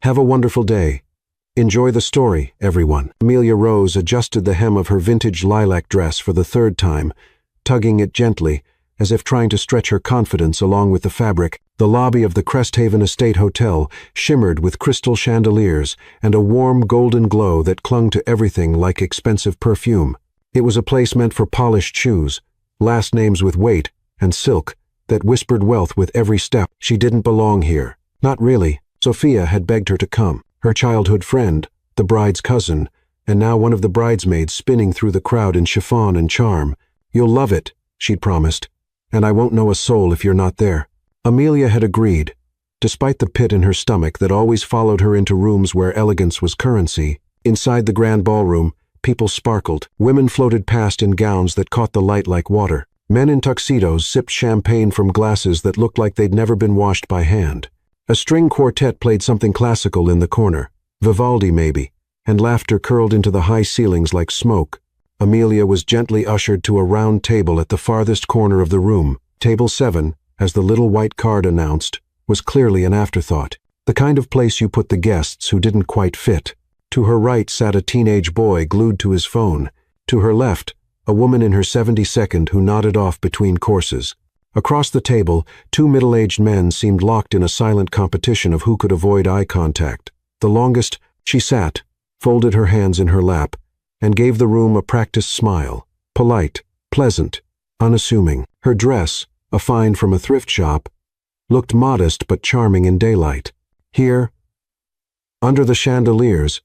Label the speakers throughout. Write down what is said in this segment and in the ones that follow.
Speaker 1: Have a wonderful day. Enjoy the story, everyone." Amelia rose, adjusted the hem of her vintage lilac dress for the third time, tugging it gently, as if trying to stretch her confidence along with the fabric. The lobby of the Cresthaven Estate Hotel shimmered with crystal chandeliers and a warm golden glow that clung to everything like expensive perfume. It was a place meant for polished shoes, last names with weight, and silk that whispered wealth with every step. She didn't belong here. Not really. Sophia had begged her to come. Her childhood friend, the bride's cousin, and now one of the bridesmaids spinning through the crowd in chiffon and charm. "You'll love it," she'd promised, "and I won't know a soul if you're not there." Amelia had agreed. Despite the pit in her stomach that always followed her into rooms where elegance was currency, inside the grand ballroom, people sparkled. Women floated past in gowns that caught the light like water. Men in tuxedos sipped champagne from glasses that looked like they'd never been washed by hand. A string quartet played something classical in the corner, Vivaldi maybe, and laughter curled into the high ceilings like smoke. Amelia was gently ushered to a round table at the farthest corner of the room. Table 7, as the little white card announced, was clearly an afterthought. The kind of place you put the guests who didn't quite fit. To her right sat a teenage boy glued to his phone. To her left, a woman in her 72nd who nodded off between courses. Across the table, 2 middle-aged men seemed locked in a silent competition of who could avoid eye contact. The longest, she sat, folded her hands in her lap, and gave the room a practiced smile. Polite, pleasant, unassuming. Her dress, a find from a thrift shop, looked modest but charming in daylight. Here, under the chandeliers,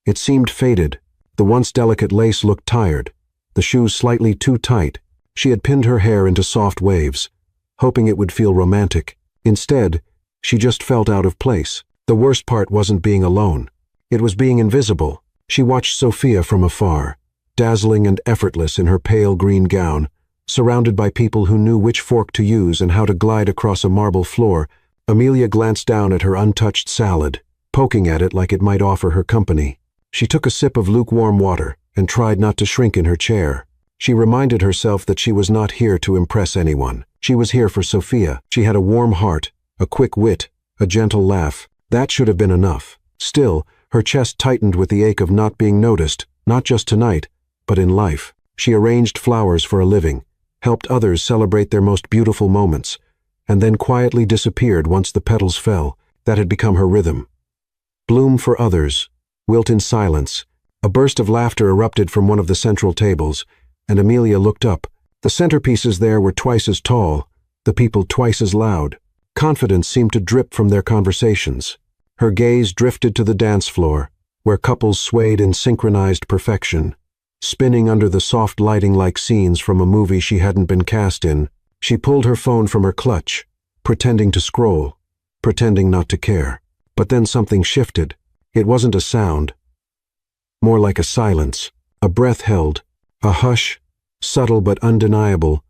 Speaker 1: it seemed faded. The once delicate lace looked tired, the shoes slightly too tight. She had pinned her hair into soft waves, hoping it would feel romantic. Instead, she just felt out of place. The worst part wasn't being alone. It was being invisible. She watched Sophia from afar, dazzling and effortless in her pale green gown, surrounded by people who knew which fork to use and how to glide across a marble floor. Amelia glanced down at her untouched salad, poking at it like it might offer her company. She took a sip of lukewarm water and tried not to shrink in her chair. She reminded herself that she was not here to impress anyone. She was here for Sophia. She had a warm heart, a quick wit, a gentle laugh. That should have been enough. Still, her chest tightened with the ache of not being noticed, not just tonight, but in life. She arranged flowers for a living, helped others celebrate their most beautiful moments, and then quietly disappeared once the petals fell. That had become her rhythm. Bloom for others, wilt in silence. A burst of laughter erupted from one of the central tables, and Amelia looked up. The centerpieces there were twice as tall, the people twice as loud. Confidence seemed to drip from their conversations. Her gaze drifted to the dance floor, where couples swayed in synchronized perfection, spinning under the soft lighting like scenes from a movie she hadn't been cast in. She pulled her phone from her clutch, pretending to scroll, pretending not to care. But then something shifted. It wasn't a sound, more like a silence, a breath held. A hush, subtle but undeniable,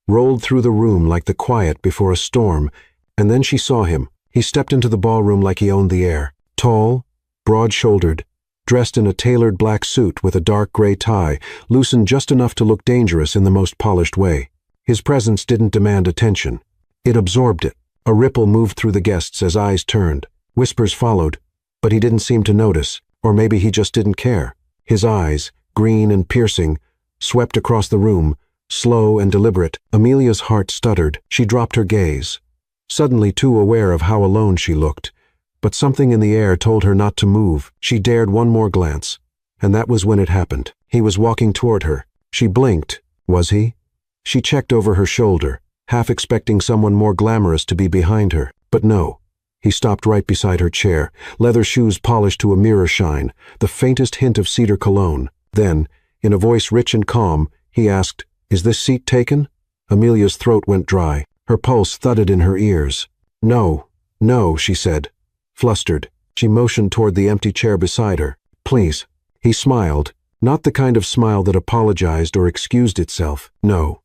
Speaker 1: rolled through the room like the quiet before a storm, and then she saw him. He stepped into the ballroom like he owned the air. Tall, broad-shouldered, dressed in a tailored black suit with a dark gray tie, loosened just enough to look dangerous in the most polished way. His presence didn't demand attention. It absorbed it. A ripple moved through the guests as eyes turned. Whispers followed, but he didn't seem to notice, or maybe he just didn't care. His eyes, green and piercing, swept across the room, slow and deliberate. Amelia's heart stuttered. She dropped her gaze, suddenly too aware of how alone she looked. But something in the air told her not to move. She dared one more glance, and that was when it happened. He was walking toward her. She blinked. Was he? She checked over her shoulder, half expecting someone more glamorous to be behind her. But no. He stopped right beside her chair, leather shoes polished to a mirror shine, the faintest hint of cedar cologne. Then, in a voice rich and calm, he asked, "Is this seat taken?" Amelia's throat went dry. Her pulse thudded in her ears. "No, no," she said. Flustered, she motioned toward the empty chair beside her. "Please." He smiled, not the kind of smile that apologized or excused itself. No.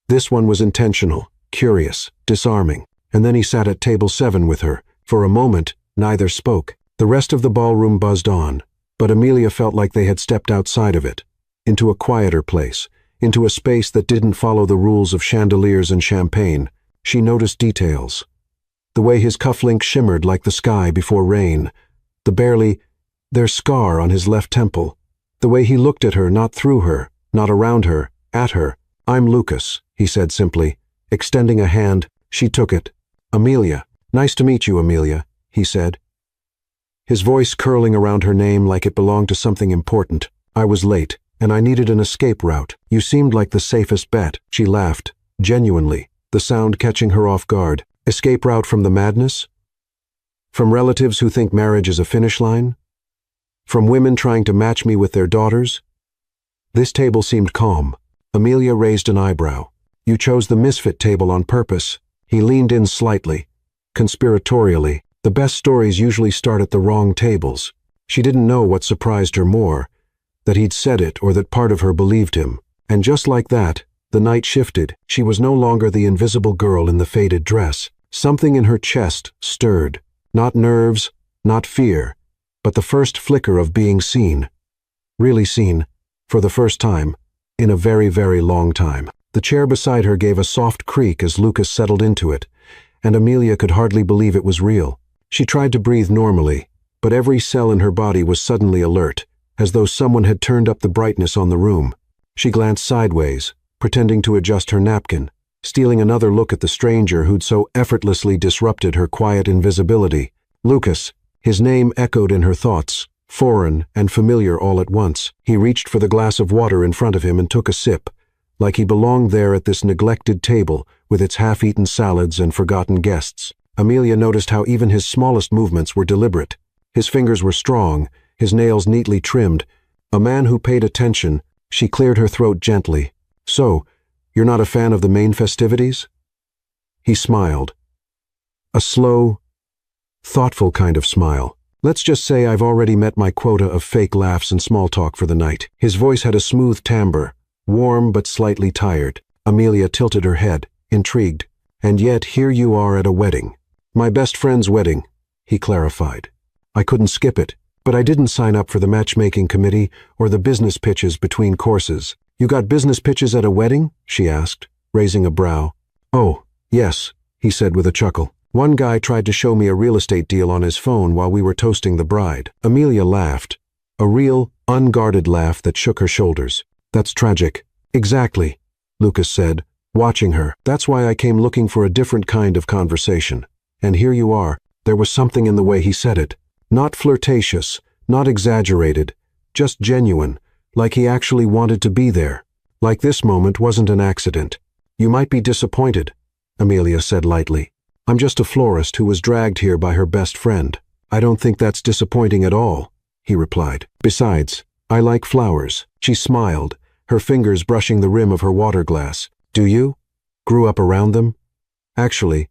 Speaker 1: This one was intentional, curious, disarming. And then he sat at table 7 with her. For a moment, neither spoke. The rest of the ballroom buzzed on, but Amelia felt like they had stepped outside of it, into a quieter place, into a space that didn't follow the rules of chandeliers and champagne. She noticed details. The way his cufflink shimmered like the sky before rain, their scar on his left temple. The way he looked at her, not through her, not around her, at her. "I'm Lucas," he said simply. Extending a hand, she took it. "Amelia. Nice to meet you, Amelia," he said, his voice curling around her name like it belonged to something important. "I was late, and I needed an escape route. You seemed like the safest bet." She laughed, genuinely, the sound catching her off guard. "Escape route from the madness? From relatives who think marriage is a finish line? From women trying to match me with their daughters?" This table seemed calm. Amelia raised an eyebrow. "You chose the misfit table on purpose." He leaned in slightly, conspiratorially. The best stories usually start at the wrong tables. She didn't know what surprised her more, that he'd said it or that part of her believed him. And just like that, the night shifted. She was no longer the invisible girl in the faded dress. Something in her chest stirred. Not nerves, not fear, but the first flicker of being seen. Really seen, for the first time, in a very, very long time. The chair beside her gave a soft creak as Lucas settled into it, and Amelia could hardly believe it was real. She tried to breathe normally, but every cell in her body was suddenly alert, as though someone had turned up the brightness on the room. She glanced sideways, pretending to adjust her napkin, stealing another look at the stranger who'd so effortlessly disrupted her quiet invisibility. Lucas. His name echoed in her thoughts, foreign and familiar all at once. He reached for the glass of water in front of him and took a sip, like he belonged there at this neglected table with its half-eaten salads and forgotten guests. Amelia noticed how even his smallest movements were deliberate. His fingers were strong, his nails neatly trimmed. A man who paid attention. She cleared her throat gently. "So, you're not a fan of the main festivities?" He smiled. A slow, thoughtful kind of smile. "Let's just say I've already met my quota of fake laughs and small talk for the night." His voice had a smooth timbre, warm but slightly tired. Amelia tilted her head, intrigued. "And yet here you are at a wedding." "My best friend's wedding," he clarified. "I couldn't skip it, but I didn't sign up for the matchmaking committee or the business pitches between courses." "You got business pitches at a wedding?" she asked, raising a brow. "Oh, yes," he said with a chuckle. "One guy tried to show me a real estate deal on his phone while we were toasting the bride." Amelia laughed, a real, unguarded laugh that shook her shoulders. "That's tragic." "Exactly," Lucas said, watching her. "That's why I came looking for a different kind of conversation. And here you are." There was something in the way he said it. Not flirtatious, not exaggerated, just genuine, like he actually wanted to be there. Like this moment wasn't an accident. "You might be disappointed," Amelia said lightly. "I'm just a florist who was dragged here by her best friend." "I don't think that's disappointing at all," he replied. "Besides, I like flowers." She smiled, her fingers brushing the rim of her water glass. "Do you? Grew up around them?" "Actually,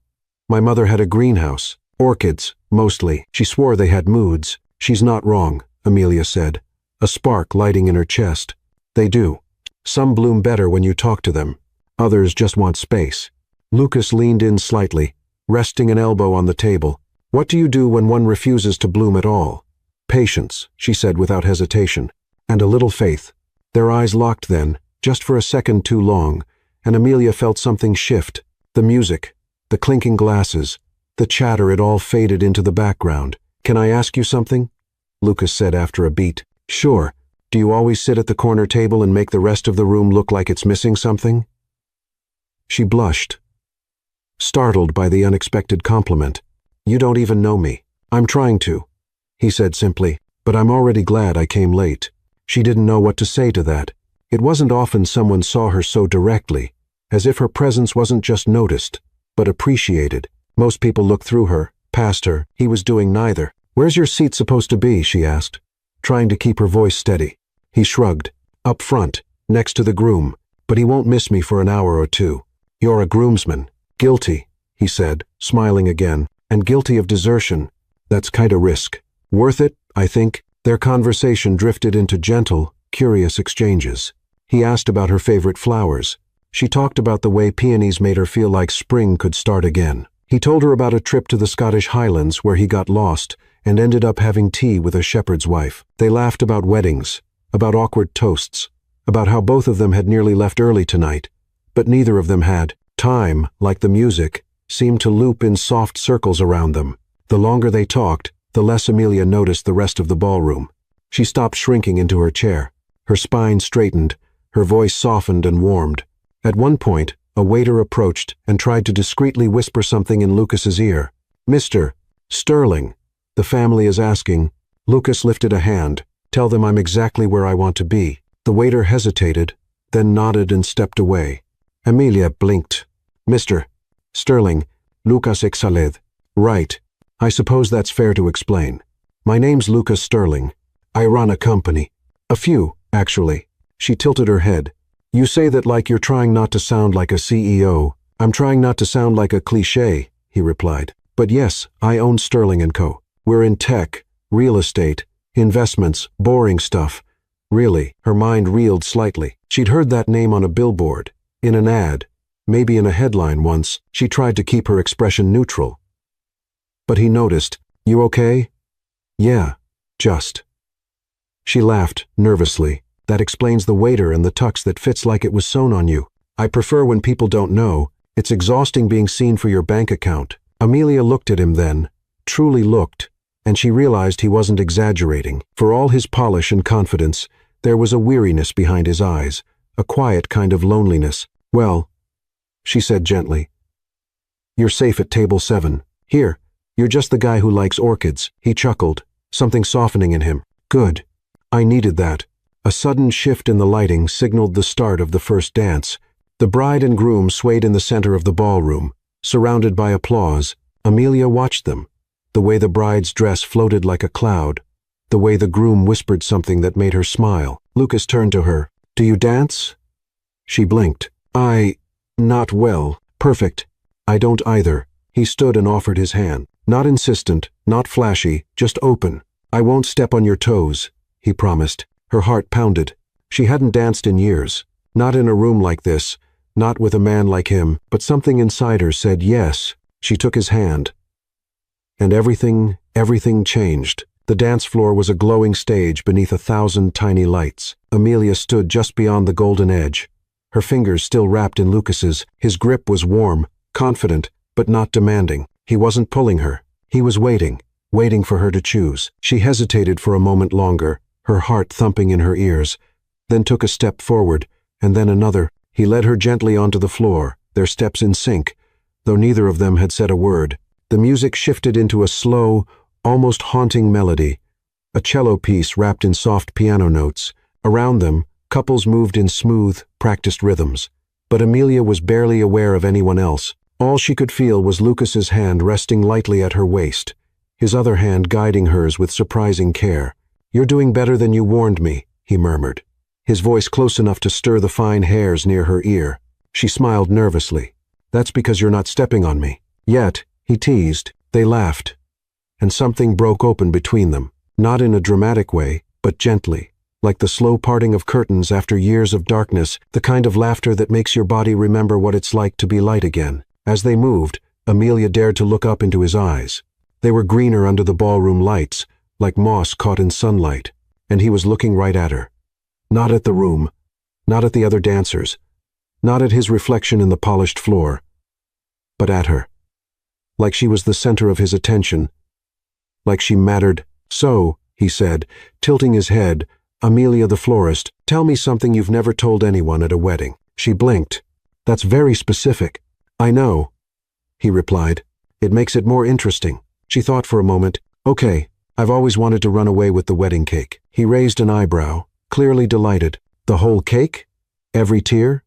Speaker 1: my mother had a greenhouse. Orchids, mostly." She swore they had moods. "She's not wrong," Amelia said, a spark lighting in her chest. "They do. Some bloom better when you talk to them. Others just want space." Lucas leaned in slightly, resting an elbow on the table. "What do you do when one refuses to bloom at all?" "Patience," she said without hesitation, "and a little faith." Their eyes locked then, just for a second too long, and Amelia felt something shift. The music, the clinking glasses, the chatter, it all faded into the background. "Can I ask you something?" Lucas said after a beat. "Sure. Do you always sit at the corner table and make the rest of the room look like it's missing something?" She blushed, startled by the unexpected compliment. "You don't even know me." "I'm trying to," he said simply, "but I'm already glad I came late." She didn't know what to say to that. It wasn't often someone saw her so directly, as if her presence wasn't just noticed, but appreciated. Most people looked through her, past her. He was doing neither. "Where's your seat supposed to be?" she asked, trying to keep her voice steady. He shrugged. "Up front, next to the groom, but he won't miss me for an hour or two." "You're a groomsman." "Guilty," he said, smiling again, "and guilty of desertion. That's kinda risk. Worth it, I think." Their conversation drifted into gentle, curious exchanges. He asked about her favorite flowers. She talked about the way peonies made her feel like spring could start again. He told her about a trip to the Scottish Highlands where he got lost and ended up having tea with a shepherd's wife. They laughed about weddings, about awkward toasts, about how both of them had nearly left early tonight, but neither of them had. Time, like the music, seemed to loop in soft circles around them. The longer they talked, the less Amelia noticed the rest of the ballroom. She stopped shrinking into her chair. Her spine straightened, her voice softened and warmed. At one point, a waiter approached and tried to discreetly whisper something in Lucas's ear. "Mr. Sterling, the family is asking." Lucas lifted a hand. "Tell them I'm exactly where I want to be." The waiter hesitated, then nodded and stepped away. Amelia blinked. "Mr. Sterling, Lucas Exaled." "Right. I suppose that's fair to explain. My name's Lucas Sterling. I run a company. A few, actually." She tilted her head. "You say that like you're trying not to sound like a CEO. I'm trying not to sound like a cliché," he replied. "But yes, I own Sterling & Co. We're in tech, real estate, investments, boring stuff." Really, her mind reeled slightly. She'd heard that name on a billboard, in an ad, maybe in a headline once. She tried to keep her expression neutral. But he noticed. "You okay?" "Yeah, just." She laughed, nervously. "That explains the waiter and the tux that fits like it was sewn on you. I prefer when people don't know. It's exhausting being seen for your bank account." Amelia looked at him then, truly looked, and she realized he wasn't exaggerating. For all his polish and confidence, there was a weariness behind his eyes, a quiet kind of loneliness. "Well," she said gently, "you're safe at table 7. Here, you're just the guy who likes orchids." He chuckled, something softening in him. "Good. I needed that." A sudden shift in the lighting signaled the start of the first dance. The bride and groom swayed in the center of the ballroom, surrounded by applause. Amelia watched them. The way the bride's dress floated like a cloud. The way the groom whispered something that made her smile. Lucas turned to her. "Do you dance?" She blinked. Not well." "Perfect. I don't either." He stood and offered his hand. Not insistent, not flashy, just open. "I won't step on your toes," he promised. Her heart pounded. She hadn't danced in years. Not in a room like this, not with a man like him, but something inside her said yes. She took his hand. And everything changed. The dance floor was a glowing stage beneath 1,000 tiny lights. Amelia stood just beyond the golden edge, her fingers still wrapped in Lucas's. His grip was warm, confident, but not demanding. He wasn't pulling her. He was waiting for her to choose. She hesitated for a moment longer, her heart thumping in her ears, then took a step forward, and then another. He led her gently onto the floor, their steps in sync, though neither of them had said a word. The music shifted into a slow, almost haunting melody, a cello piece wrapped in soft piano notes. Around them, couples moved in smooth, practiced rhythms. But Amelia was barely aware of anyone else. All she could feel was Lucas's hand resting lightly at her waist, his other hand guiding hers with surprising care. "You're doing better than you warned me," he murmured, his voice close enough to stir the fine hairs near her ear. She smiled nervously. "That's because you're not stepping on me." "Yet," he teased. They laughed, and something broke open between them, not in a dramatic way, but gently, like the slow parting of curtains after years of darkness, the kind of laughter that makes your body remember what it's like to be light again. As they moved, Amelia dared to look up into his eyes. They were greener under the ballroom lights, like moss caught in sunlight, and he was looking right at her. Not at the room, not at the other dancers, not at his reflection in the polished floor, but at her. Like she was the center of his attention, like she mattered. "So," he said, tilting his head, "Amelia the florist, tell me something you've never told anyone at a wedding." She blinked. "That's very specific." "I know," he replied. "It makes it more interesting." She thought for a moment. "Okay, I've always wanted to run away with the wedding cake." He raised an eyebrow, clearly delighted. "The whole cake? Every tier?"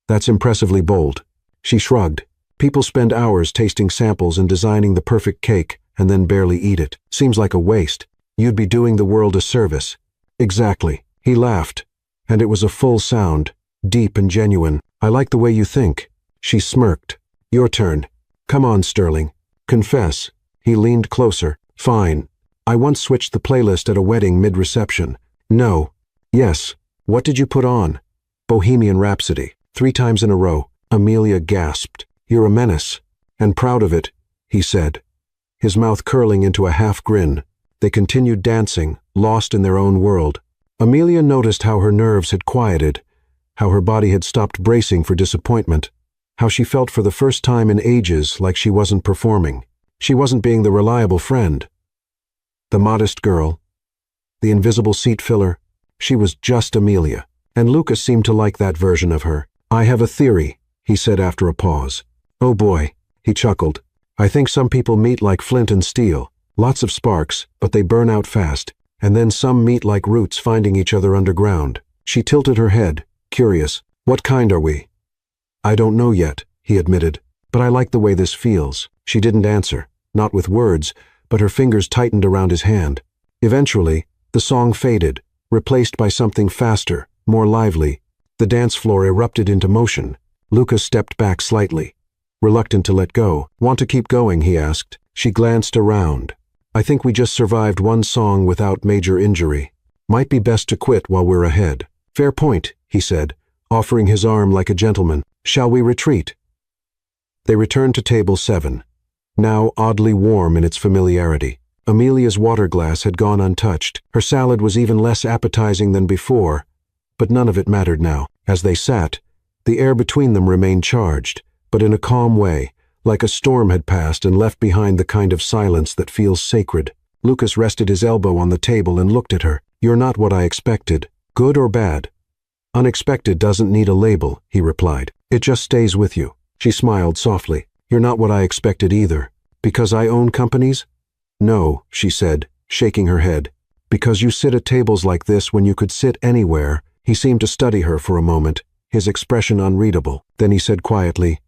Speaker 1: "That's impressively bold." She shrugged. "People spend hours tasting samples and designing the perfect cake, and then barely eat it. Seems like a waste. You'd be doing the world a service." "Exactly." He laughed, and it was a full sound, deep and genuine. "I like the way you think." She smirked. "Your turn. Come on, Sterling. Confess." He leaned closer. "Fine. I once switched the playlist at a wedding mid-reception." "No." "Yes. What did you put on?" "Bohemian Rhapsody. 3 times in a row." Amelia gasped. "You're a menace. And proud of it," he said, his mouth curling into a half-grin. They continued dancing, lost in their own world. Amelia noticed how her nerves had quieted, how her body had stopped bracing for disappointment, how she felt for the first time in ages like she wasn't performing. She wasn't being the reliable friend. The modest girl, the invisible seat filler, she was just Amelia. And Lucas seemed to like that version of her. "I have a theory," he said after a pause. "Oh boy," he chuckled. "I think some people meet like flint and steel. Lots of sparks, but they burn out fast. And then some meet like roots finding each other underground." She tilted her head, curious. "What kind are we?" "I don't know yet," he admitted. "But I like the way this feels." She didn't answer, not with words, but her fingers tightened around his hand. Eventually, the song faded, replaced by something faster, more lively. The dance floor erupted into motion. Lucas stepped back slightly, reluctant to let go. "Want to keep going?" he asked. She glanced around. "I think we just survived one song without major injury. Might be best to quit while we're ahead." "Fair point," he said, offering his arm like a gentleman. "Shall we retreat?" They returned to table 7, now oddly warm in its familiarity. Amelia's water glass had gone untouched. Her salad was even less appetizing than before, but none of it mattered now. As they sat, the air between them remained charged, but in a calm way, like a storm had passed and left behind the kind of silence that feels sacred. Lucas rested his elbow on the table and looked at her. "You're not what I expected. Good or bad?" "Unexpected doesn't need a label," he replied. "It just stays with you." She smiled softly. "You're not what I expected either. Because I own companies?" "No," she said, shaking her head. "Because you sit at tables like this when you could sit anywhere." He seemed to study her for a moment, his expression unreadable. Then he said quietly,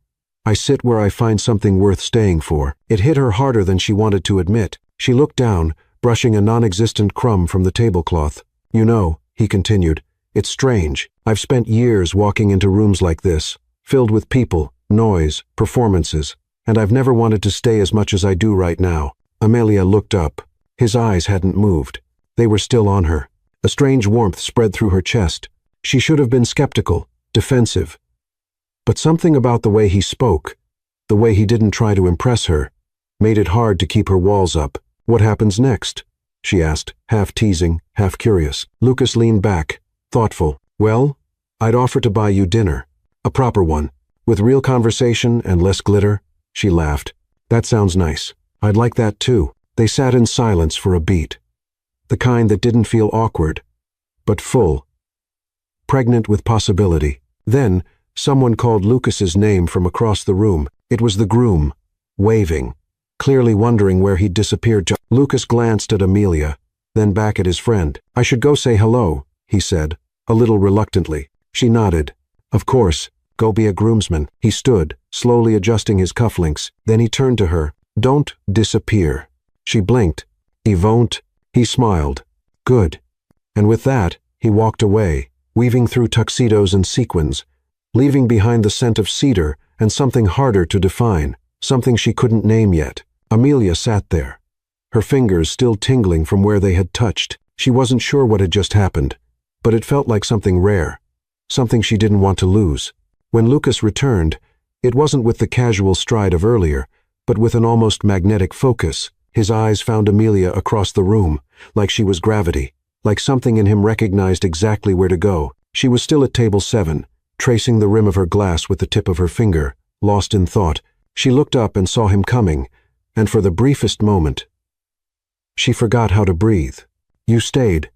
Speaker 1: "I sit where I find something worth staying for." It hit her harder than she wanted to admit. She looked down, brushing a non-existent crumb from the tablecloth. "You know," he continued, "it's strange. I've spent years walking into rooms like this, filled with people, noise, performances, and I've never wanted to stay as much as I do right now." Amelia looked up. His eyes hadn't moved. They were still on her. A strange warmth spread through her chest. She should have been skeptical, defensive. But something about the way he spoke, the way he didn't try to impress her, made it hard to keep her walls up. "What happens next?" she asked, half teasing, half curious. Lucas leaned back, thoughtful. "Well, I'd offer to buy you dinner. A proper one, with real conversation and less glitter." She laughed. "That sounds nice. I'd like that too." They sat in silence for a beat. The kind that didn't feel awkward, but full, pregnant with possibility. Then, someone called Lucas's name from across the room. It was the groom, waving, clearly wondering where he'd disappeared. Lucas glanced at Amelia, then back at his friend. "I should go say hello," he said, a little reluctantly. She nodded. "Of course, go be a groomsman." He stood, slowly adjusting his cufflinks. Then he turned to her. "Don't disappear." She blinked. "He won't." He smiled. "Good." And with that, he walked away, weaving through tuxedos and sequins, leaving behind the scent of cedar and something harder to define, something she couldn't name yet. Amelia sat there, her fingers still tingling from where they had touched. She wasn't sure what had just happened, but it felt like something rare, something she didn't want to lose. When Lucas returned, it wasn't with the casual stride of earlier, but with an almost magnetic focus. His eyes found Amelia across the room, like she was gravity, like something in him recognized exactly where to go. She was still at table 7, tracing the rim of her glass with the tip of her finger, lost in thought. She looked up and saw him coming, and for the briefest moment, she forgot how to breathe. "You stayed,"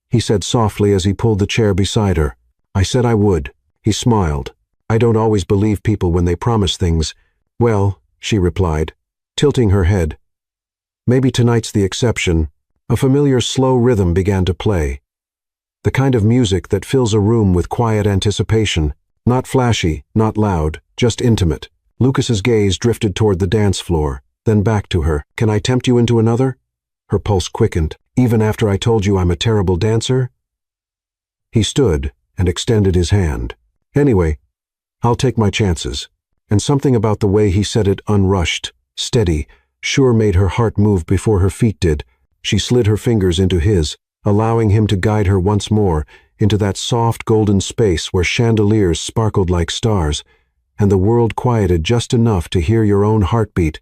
Speaker 1: he said softly as he pulled the chair beside her. "I said I would." He smiled. "I don't always believe people when they promise things." "Well," she replied, tilting her head. "Maybe tonight's the exception." A familiar slow rhythm began to play. The kind of music that fills a room with quiet anticipation. Not flashy, not loud, just intimate. Lucas's gaze drifted toward the dance floor, then back to her. "Can I tempt you into another?" Her pulse quickened. "Even after I told you I'm a terrible dancer?" He stood and extended his hand. "Anyway, I'll take my chances." And something about the way he said it, unrushed, steady, sure, made her heart move before her feet did. She slid her fingers into his, allowing him to guide her once more into that soft golden space where chandeliers sparkled like stars, and the world quieted just enough to hear your own heartbeat.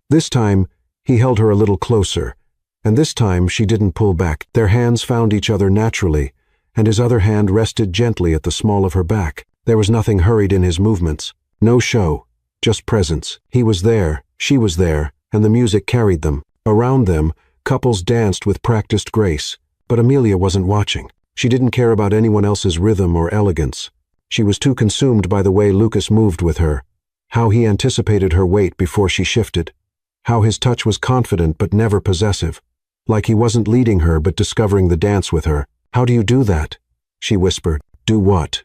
Speaker 1: This time, he held her a little closer, and this time she didn't pull back. Their hands found each other naturally, and his other hand rested gently at the small of her back. There was nothing hurried in his movements, no show, just presence. He was there, she was there, and the music carried them. Around them, Couples danced with practiced grace, but Amelia wasn't watching. She didn't care about anyone else's rhythm or elegance. She was too consumed by the way Lucas moved with her, how he anticipated her weight before she shifted, how his touch was confident but never possessive, like he wasn't leading her but discovering the dance with her. "How do you do that?" she whispered. "Do what?"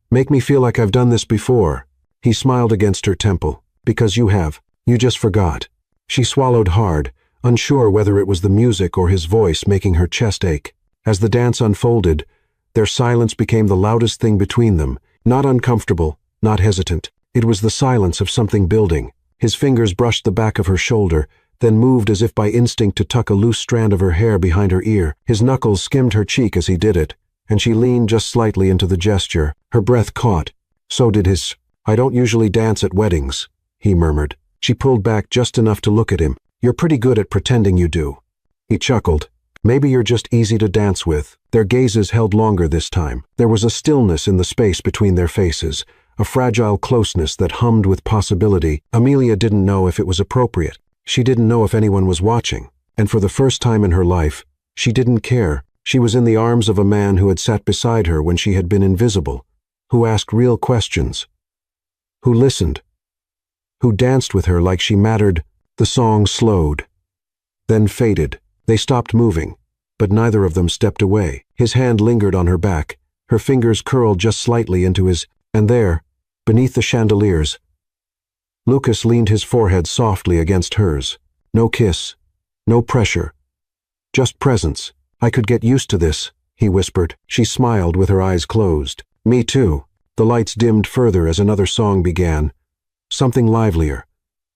Speaker 1: "Make me feel like I've done this before." He smiled against her temple. "Because you have. You just forgot." She swallowed hard, unsure whether it was the music or his voice making her chest ache. As the dance unfolded, their silence became the loudest thing between them, not uncomfortable, not hesitant. It was the silence of something building. His fingers brushed the back of her shoulder, then moved as if by instinct to tuck a loose strand of her hair behind her ear. His knuckles skimmed her cheek as he did it, and she leaned just slightly into the gesture. Her breath caught. So did his. "I don't usually dance at weddings," he murmured. She pulled back just enough to look at him. "You're pretty good at pretending you do." He chuckled. "Maybe you're just easy to dance with." Their gazes held longer this time. There was a stillness in the space between their faces, a fragile closeness that hummed with possibility. Amelia didn't know if it was appropriate. She didn't know if anyone was watching. And for the first time in her life, she didn't care. She was in the arms of a man who had sat beside her when she had been invisible, who asked real questions, who listened, who danced with her like she mattered. The song slowed, then faded. They stopped moving, but neither of them stepped away. His hand lingered on her back, her fingers curled just slightly into his, and there, beneath the chandeliers, Lucas leaned his forehead softly against hers. No kiss, no pressure, just presence. "I could get used to this," he whispered. She smiled with her eyes closed. "Me too." The lights dimmed further as another song began, something livelier,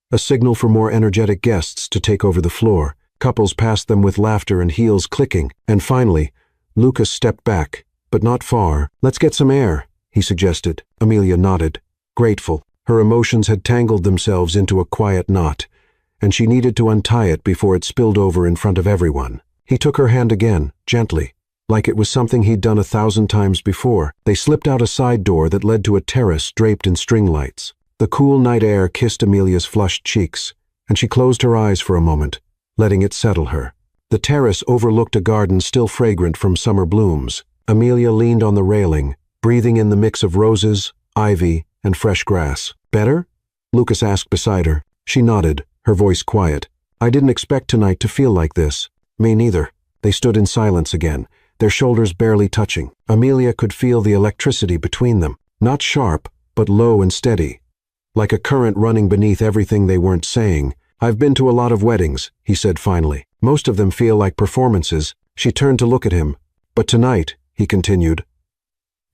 Speaker 1: a signal for more energetic guests to take over the floor. Couples passed them with laughter and heels clicking, and finally, Lucas stepped back, but not far. "Let's get some air," he suggested. Amelia nodded, grateful. Her emotions had tangled themselves into a quiet knot, and she needed to untie it before it spilled over in front of everyone. He took her hand again, gently, like it was something he'd done 1,000 times before. They slipped out a side door that led to a terrace draped in string lights. The cool night air kissed Amelia's flushed cheeks, and she closed her eyes for a moment, letting it settle her. The terrace overlooked a garden still fragrant from summer blooms. Amelia leaned on the railing, breathing in the mix of roses, ivy, and fresh grass. "Better?" Lucas asked beside her. She nodded, her voice quiet. "I didn't expect tonight to feel like this." "Me neither." They stood in silence again, their shoulders barely touching. Amelia could feel the electricity between them, not sharp, but low and steady, like a current running beneath everything they weren't saying. "I've been to a lot of weddings," he said finally. "Most of them feel like performances." She turned to look at him. "But tonight," he continued,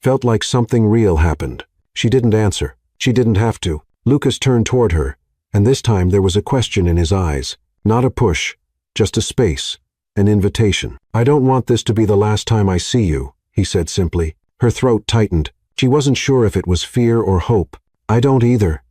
Speaker 1: "felt like something real happened." She didn't answer. She didn't have to. Lucas turned toward her, and this time there was a question in his eyes. Not a push, just a space, an invitation. "I don't want this to be the last time I see you," he said simply. Her throat tightened. She wasn't sure if it was fear or hope. "I don't either,"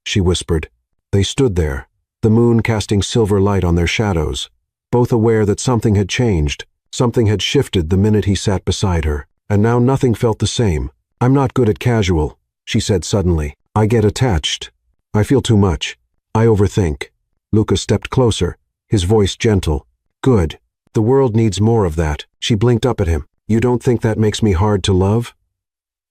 Speaker 1: she whispered. They stood there, the moon casting silver light on their shadows, both aware that something had changed, something had shifted the minute he sat beside her. And now nothing felt the same. "I'm not good at casual," she said suddenly. "I get attached. I feel too much. I overthink." Lucas stepped closer, his voice gentle. "Good. The world needs more of that." She blinked up at him. "You don't think that makes me hard to love?"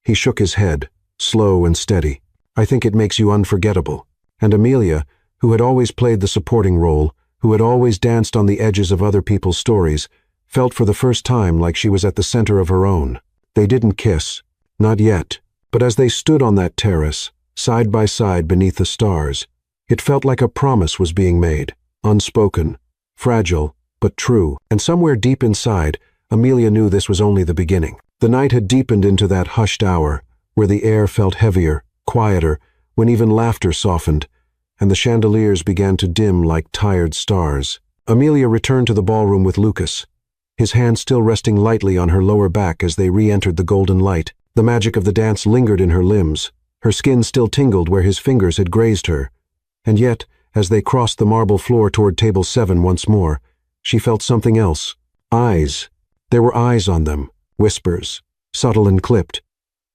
Speaker 1: He shook his head, slow and steady. "I think it makes you unforgettable." And Amelia, who had always played the supporting role, who had always danced on the edges of other people's stories, felt for the first time like she was at the center of her own. They didn't kiss. Not yet. But as they stood on that terrace, side by side beneath the stars, it felt like a promise was being made, unspoken, fragile, but true. And somewhere deep inside, Amelia knew this was only the beginning. The night had deepened into that hushed hour, where the air felt heavier, quieter, when even laughter softened, and the chandeliers began to dim like tired stars. Amelia returned to the ballroom with Lucas, his hand still resting lightly on her lower back as they re-entered the golden light. The magic of the dance lingered in her limbs, her skin still tingled where his fingers had grazed her. And yet, as they crossed the marble floor toward table 7 once more, she felt something else. Eyes. There were eyes on them, whispers, subtle and clipped,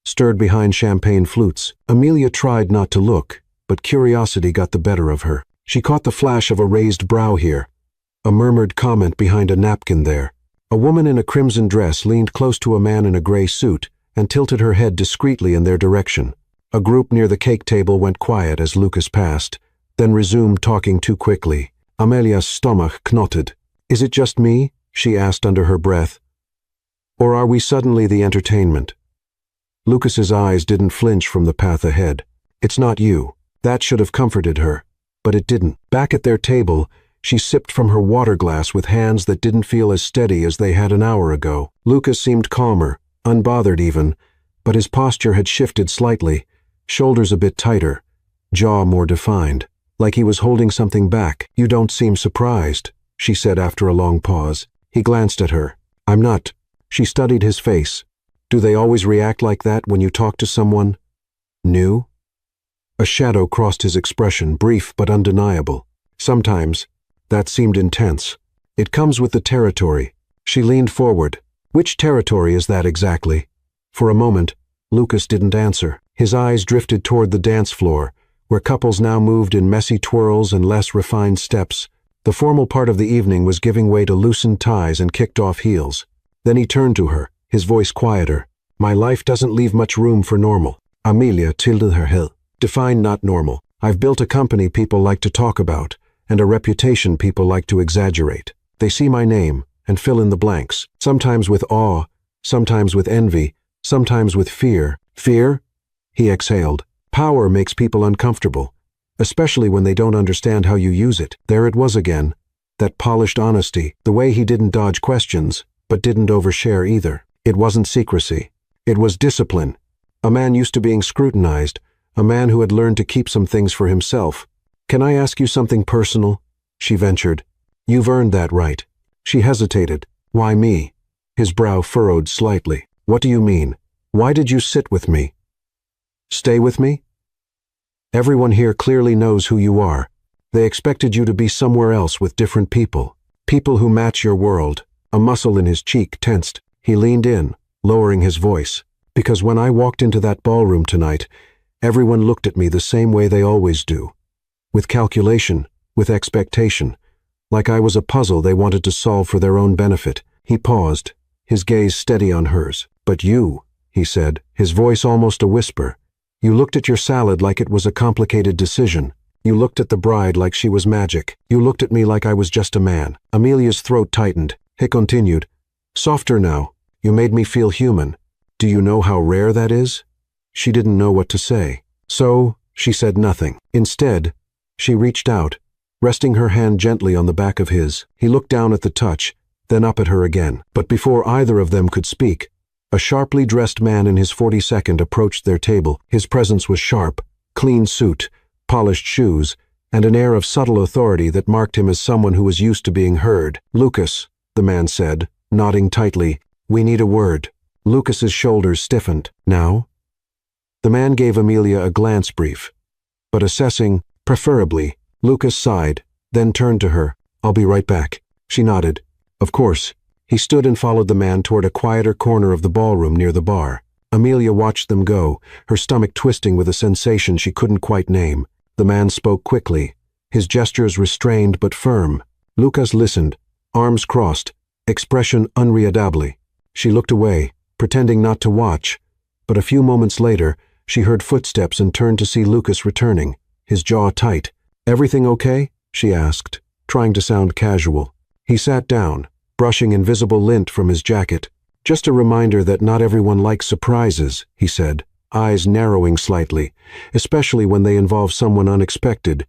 Speaker 1: stirred behind champagne flutes. Amelia tried not to look, but curiosity got the better of her. She caught the flash of a raised brow here, A murmured comment behind a napkin there. A woman in a crimson dress leaned close to a man in a gray suit and tilted her head discreetly in their direction. A group near the cake table went quiet as Lucas passed, then resumed talking too quickly. Amelia's stomach knotted. "Is it just me?" she asked under her breath. "Or are we suddenly the entertainment?" Lucas's eyes didn't flinch from the path ahead. "It's not you." That should have comforted her, but it didn't. Back at their table, she sipped from her water glass with hands that didn't feel as steady as they had an hour ago. Lucas seemed calmer, unbothered even, but his posture had shifted slightly, shoulders a bit tighter, jaw more defined, like he was holding something back. "You don't seem surprised," she said after a long pause. He glanced at her. "I'm not." She studied his face. "Do they always react like that when you talk to someone new?" A shadow crossed his expression, brief but undeniable. "Sometimes." That seemed intense. "It comes with the territory." She leaned forward. "Which territory is that exactly?" For a moment, Lucas didn't answer. His eyes drifted toward the dance floor, where couples now moved in messy twirls and less refined steps. The formal part of the evening was giving way to loosened ties and kicked-off heels. Then he turned to her, his voice quieter. "My life doesn't leave much room for normal." Amelia tilted her head. "Define not normal. I've built a company people like to talk about, and a reputation people like to exaggerate. They see my name and fill in the blanks, sometimes with awe, sometimes with envy, sometimes with fear." "Fear?" He exhaled. "Power makes people uncomfortable, especially when they don't understand how you use it." There it was again, that polished honesty, the way he didn't dodge questions, but didn't overshare either. It wasn't secrecy. It was discipline. A man used to being scrutinized, a man who had learned to keep some things for himself. "Can I ask you something personal?" she ventured. "You've earned that right." She hesitated. "Why me?" His brow furrowed slightly. "What do you mean? Why did you sit with me?" "Stay with me?" "Everyone here clearly knows who you are. They expected you to be somewhere else with different people. People who match your world." A muscle in his cheek tensed. He leaned in, lowering his voice. "Because when I walked into that ballroom tonight, everyone looked at me the same way they always do. With calculation, with expectation. Like I was a puzzle they wanted to solve for their own benefit." He paused, his gaze steady on hers. "But you," he said, his voice almost a whisper, "you looked at your salad like it was a complicated decision. You looked at the bride like she was magic. You looked at me like I was just a man." Amelia's throat tightened. He continued, "Softer now. You made me feel human. Do you know how rare that is?" She didn't know what to say. So, she said nothing. Instead, she reached out, resting her hand gently on the back of his. He looked down at the touch, then up at her again. But before either of them could speak, a sharply dressed man in his 42nd approached their table. His presence was sharp, clean suit, polished shoes, and an air of subtle authority that marked him as someone who was used to being heard. "Lucas," the man said, nodding tightly, "we need a word." Lucas's shoulders stiffened. "Now?" The man gave Amelia a glance brief, but assessing, preferably, Lucas sighed, then turned to her. "I'll be right back." She nodded. "Of course." He stood and followed the man toward a quieter corner of the ballroom near the bar. Amelia watched them go, her stomach twisting with a sensation she couldn't quite name. The man spoke quickly, his gestures restrained but firm. Lucas listened, arms crossed, expression unreadably. She looked away, pretending not to watch, but a few moments later, she heard footsteps and turned to see Lucas returning, his jaw tight. "Everything okay?" she asked, trying to sound casual. He sat down, brushing invisible lint from his jacket. "Just a reminder that not everyone likes surprises," he said, eyes narrowing slightly, especially when they involve someone unexpected.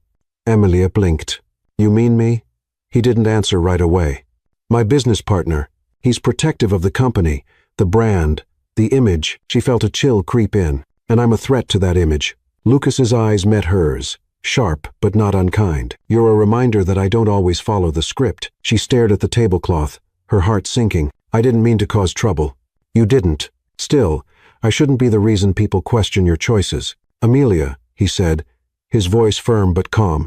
Speaker 1: Amelia blinked. "You mean me?" He didn't answer right away. "My business partner. He's protective of the company, the brand, the image." She felt a chill creep in. "And I'm a threat to that image." Lucas's eyes met hers, sharp but not unkind. "You're a reminder that I don't always follow the script." She stared at the tablecloth, her heart sinking. "I didn't mean to cause trouble." "You didn't. Still, I shouldn't be the reason people question your choices." "Amelia," he said, his voice firm but calm,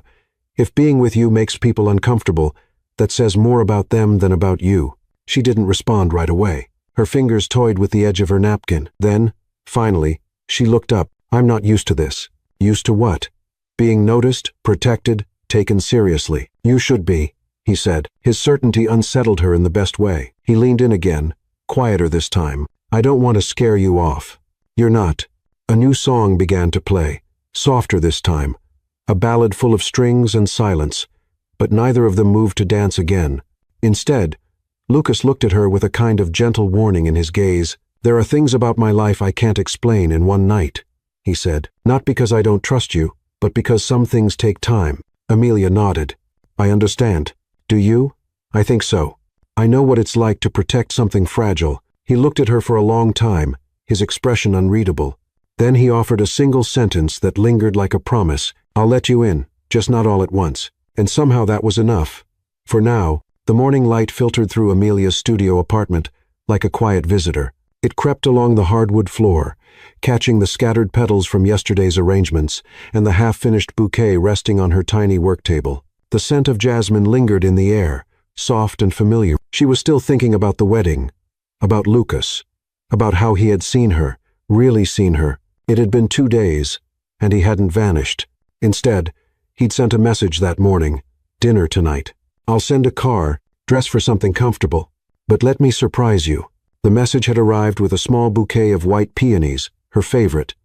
Speaker 1: "if being with you makes people uncomfortable, that says more about them than about you." She didn't respond right away. Her fingers toyed with the edge of her napkin. Then, finally, she looked up. "I'm not used to this." "Used to what?" "Being noticed, protected, taken seriously." "You should be." he said. His certainty unsettled her in the best way. He leaned in again, quieter this time. I don't want to scare you off. You're not. A new song began to play, softer this time, a ballad full of strings and silence, but neither of them moved to dance again. Instead, Lucas looked at her with a kind of gentle warning in his gaze. There are things about my life I can't explain in one night, he said. Not because I don't trust you, but because some things take time. Amelia nodded. I understand. Do you? I think so. I know what it's like to protect something fragile. He looked at her for a long time, his expression unreadable. Then he offered a single sentence that lingered like a promise. I'll let you in, just not all at once. And somehow that was enough. For now, the morning light filtered through Amelia's studio apartment like a quiet visitor. It crept along the hardwood floor, catching the scattered petals from yesterday's arrangements and the half-finished bouquet resting on her tiny work table. The scent of jasmine lingered in the air, soft and familiar. She was still thinking about the wedding, about Lucas, about how he had seen her, really seen her. It had been 2 days, and he hadn't vanished. Instead, he'd sent a message that morning. Dinner tonight. I'll send a car, dress for something comfortable. But let me surprise you. The message had arrived with a small bouquet of white peonies, her favorite.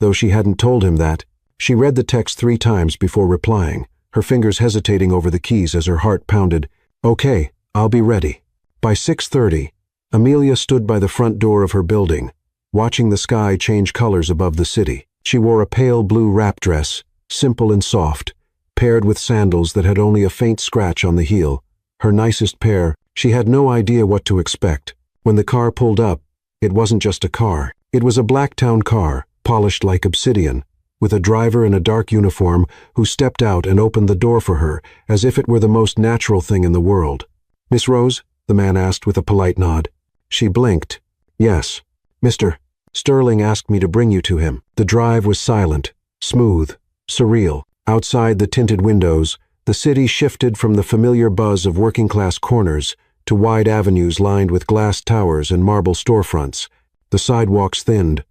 Speaker 1: Though she hadn't told him that, she read the text 3 times before replying, her fingers hesitating over the keys as her heart pounded. Okay, I'll be ready. By 6:30, Amelia stood by the front door of her building, watching the sky change colors above the city. She wore a pale blue wrap dress, simple and soft, paired with sandals that had only a faint scratch on the heel. Her nicest pair. She had no idea what to expect. When the car pulled up, it wasn't just a car. It was a black town car, polished like obsidian, with a driver in a dark uniform who stepped out and opened the door for her as if it were the most natural thing in the world. Miss Rose? The man asked with a polite nod. She blinked. Yes. Mr. Sterling asked me to bring you to him. The drive was silent, smooth, surreal. Outside the tinted windows, the city shifted from the familiar buzz of working-class corners to wide avenues lined with glass towers and marble storefronts. The sidewalks thinned.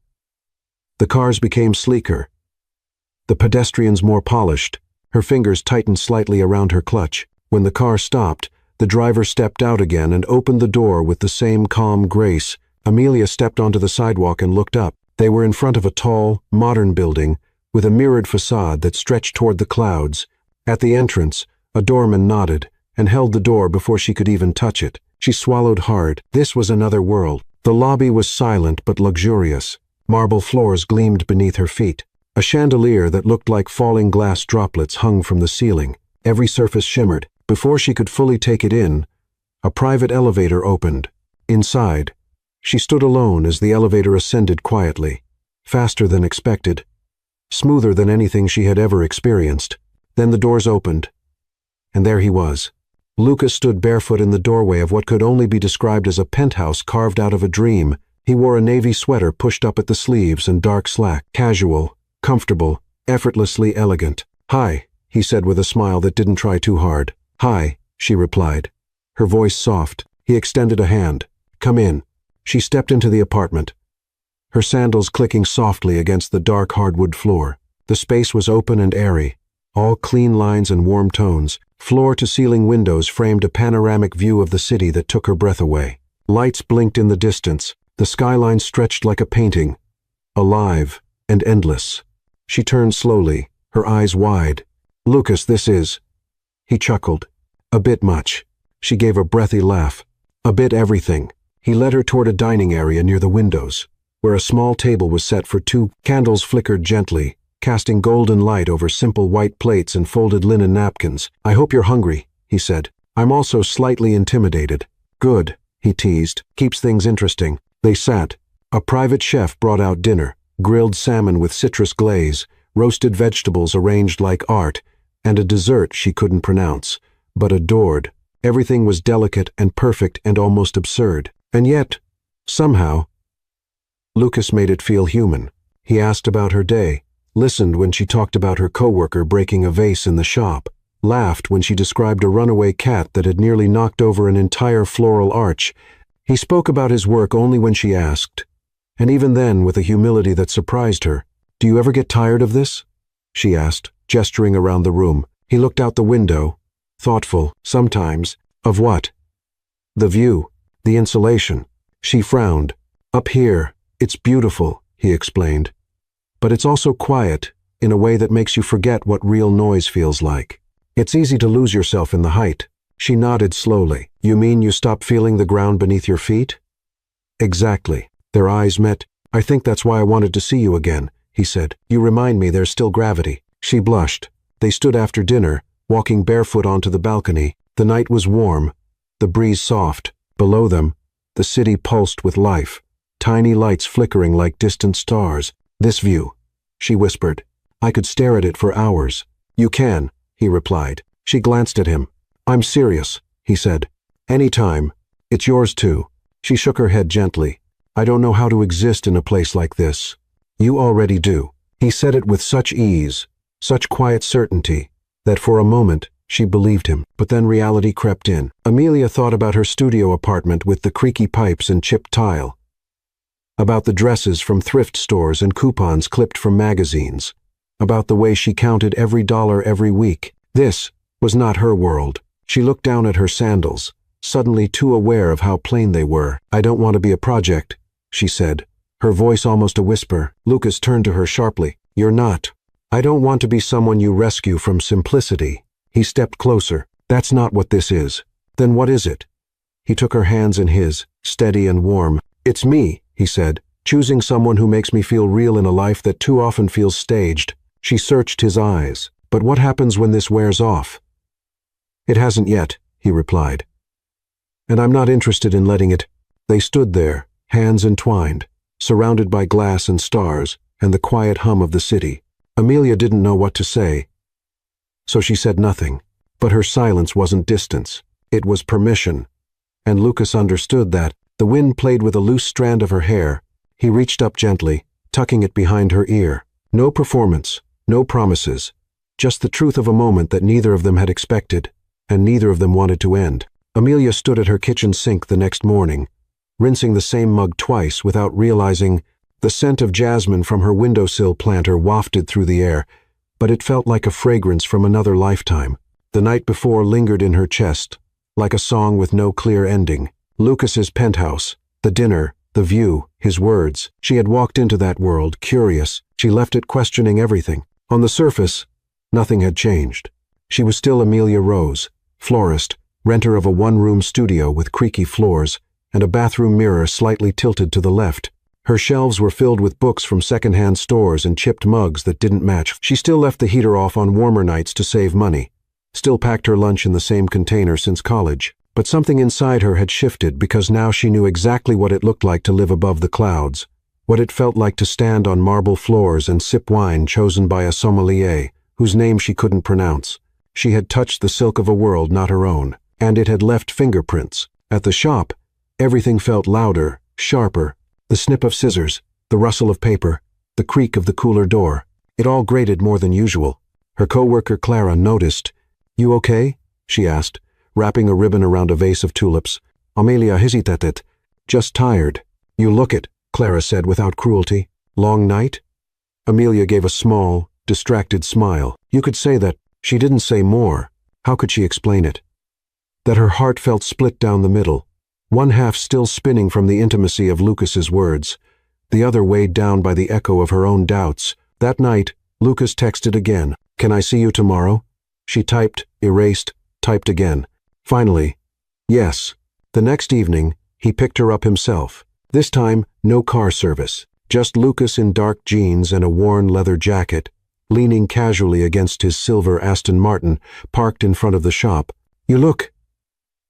Speaker 1: The cars became sleeker, the pedestrians more polished. Her fingers tightened slightly around her clutch. When the car stopped, the driver stepped out again and opened the door with the same calm grace. Amelia stepped onto the sidewalk and looked up. They were in front of a tall, modern building with a mirrored facade that stretched toward the clouds. At the entrance, a doorman nodded and held the door before she could even touch it. She swallowed hard. This was another world. The lobby was silent but luxurious. Marble floors gleamed beneath her feet. A chandelier that looked like falling glass droplets hung from the ceiling. Every surface shimmered. Before she could fully take it in, a private elevator opened. Inside, she stood alone as the elevator ascended quietly, faster than expected, smoother than anything she had ever experienced. Then the doors opened, and there he was. Lucas stood barefoot in the doorway of what could only be described as a penthouse carved out of a dream. He wore a navy sweater pushed up at the sleeves and dark slack, casual, comfortable, effortlessly elegant. Hi, he said with a smile that didn't try too hard. Hi, she replied, her voice soft. He extended a hand. Come in. She stepped into the apartment, her sandals clicking softly against the dark hardwood floor. The space was open and airy, all clean lines and warm tones. Floor-to-ceiling windows framed a panoramic view of the city that took her breath away. Lights blinked in the distance. The skyline stretched like a painting, alive and endless. She turned slowly, her eyes wide. Lucas, this is... He chuckled. A bit much. She gave a breathy laugh. A bit everything. He led her toward a dining area near the windows, where a small table was set for 2. Candles flickered gently, casting golden light over simple white plates and folded linen napkins. I hope you're hungry, he said. I'm also slightly intimidated. Good, he teased. Keeps things interesting. They sat. A private chef brought out dinner, grilled salmon with citrus glaze, roasted vegetables arranged like art, and a dessert she couldn't pronounce, but adored. Everything was delicate and perfect and almost absurd. And yet, somehow, Lucas made it feel human. He asked about her day, listened when she talked about her coworker breaking a vase in the shop, laughed when she described a runaway cat that had nearly knocked over an entire floral arch. He spoke about his work only when she asked, and even then with a humility that surprised her. Do you ever get tired of this? She asked, gesturing around the room. He looked out the window, thoughtful, sometimes. Of what? The view, the insulation. She frowned. Up here, it's beautiful, he explained. But it's also quiet, in a way that makes you forget what real noise feels like. It's easy to lose yourself in the height. She nodded slowly. You mean you stop feeling the ground beneath your feet? Exactly. Their eyes met. I think that's why I wanted to see you again, he said. You remind me there's still gravity. She blushed. They stood after dinner, walking barefoot onto the balcony. The night was warm, the breeze soft. Below them, the city pulsed with life, tiny lights flickering like distant stars. This view, she whispered. I could stare at it for hours. You can, he replied. She glanced at him. I'm serious, he said. Anytime. It's yours too. She shook her head gently. I don't know how to exist in a place like this. You already do. He said it with such ease, such quiet certainty, that for a moment she believed him. But then reality crept in. Amelia thought about her studio apartment with the creaky pipes and chipped tile, about the dresses from thrift stores and coupons clipped from magazines, about the way she counted every dollar every week. This was not her world. She looked down at her sandals, suddenly too aware of how plain they were. I don't want to be a project, she said, her voice almost a whisper. Lucas turned to her sharply. You're not. I don't want to be someone you rescue from simplicity. He stepped closer. That's not what this is. Then what is it? He took her hands in his, steady and warm. It's me, he said, choosing someone who makes me feel real in a life that too often feels staged. She searched his eyes. But what happens when this wears off? It hasn't yet, he replied. And I'm not interested in letting it. They stood there, hands entwined, surrounded by glass and stars and the quiet hum of the city. Amelia didn't know what to say, so she said nothing. But her silence wasn't distance. It was permission. And Lucas understood that. The wind played with a loose strand of her hair. He reached up gently, tucking it behind her ear. No performance, no promises, just the truth of a moment that neither of them had expected, and neither of them wanted to end. Amelia stood at her kitchen sink the next morning, rinsing the same mug twice without realizing. The scent of jasmine from her windowsill planter wafted through the air, but it felt like a fragrance from another lifetime. The night before lingered in her chest, like a song with no clear ending. Lucas's penthouse, the dinner, the view, his words. She had walked into that world, curious. She left it questioning everything. On the surface, nothing had changed. She was still Amelia Rose, florist, renter of a one-room studio with creaky floors, and a bathroom mirror slightly tilted to the left. Her shelves were filled with books from second-hand stores and chipped mugs that didn't match. She still left the heater off on warmer nights to save money, still packed her lunch in the same container since college. But something inside her had shifted because now she knew exactly what it looked like to live above the clouds, what it felt like to stand on marble floors and sip wine chosen by a sommelier whose name she couldn't pronounce. She had touched the silk of a world not her own, and it had left fingerprints. At the shop, everything felt louder, sharper. The snip of scissors, the rustle of paper, the creak of the cooler door. It all grated more than usual. Her co-worker Clara noticed. You okay? She asked, wrapping a ribbon around a vase of tulips. Amelia hesitated. Just tired. You look it, Clara said without cruelty. Long night? Amelia gave a small, distracted smile. You could say that. She didn't say more. How could she explain it? That her heart felt split down the middle, one half still spinning from the intimacy of Lucas's words, the other weighed down by the echo of her own doubts. That night, Lucas texted again. Can I see you tomorrow? She typed, erased, typed again. Finally, yes. The next evening, he picked her up himself. This time, no car service. Just Lucas in dark jeans and a worn leather jacket, leaning casually against his silver Aston Martin, parked in front of the shop. You look.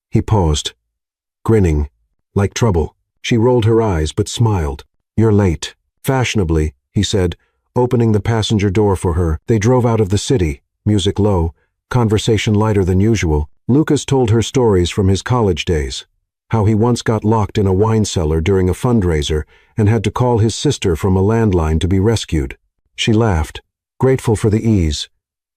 Speaker 1: He paused, grinning, like trouble. She rolled her eyes but smiled. You're late. Fashionably, he said, opening the passenger door for her. They drove out of the city, music low, conversation lighter than usual. Lucas told her stories from his college days, how he once got locked in a wine cellar during a fundraiser and had to call his sister from a landline to be rescued. She laughed, grateful for the ease,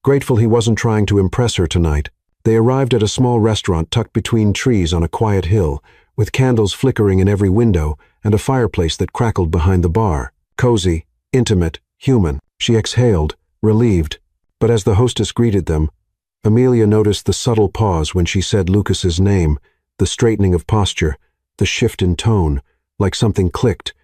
Speaker 1: grateful he wasn't trying to impress her tonight. They arrived at a small restaurant tucked between trees on a quiet hill, with candles flickering in every window and a fireplace that crackled behind the bar. Cozy, intimate, human. She exhaled, relieved, but as the hostess greeted them, Amelia noticed the subtle pause when she said Lucas's name, the straightening of posture, the shift in tone, like something clicked,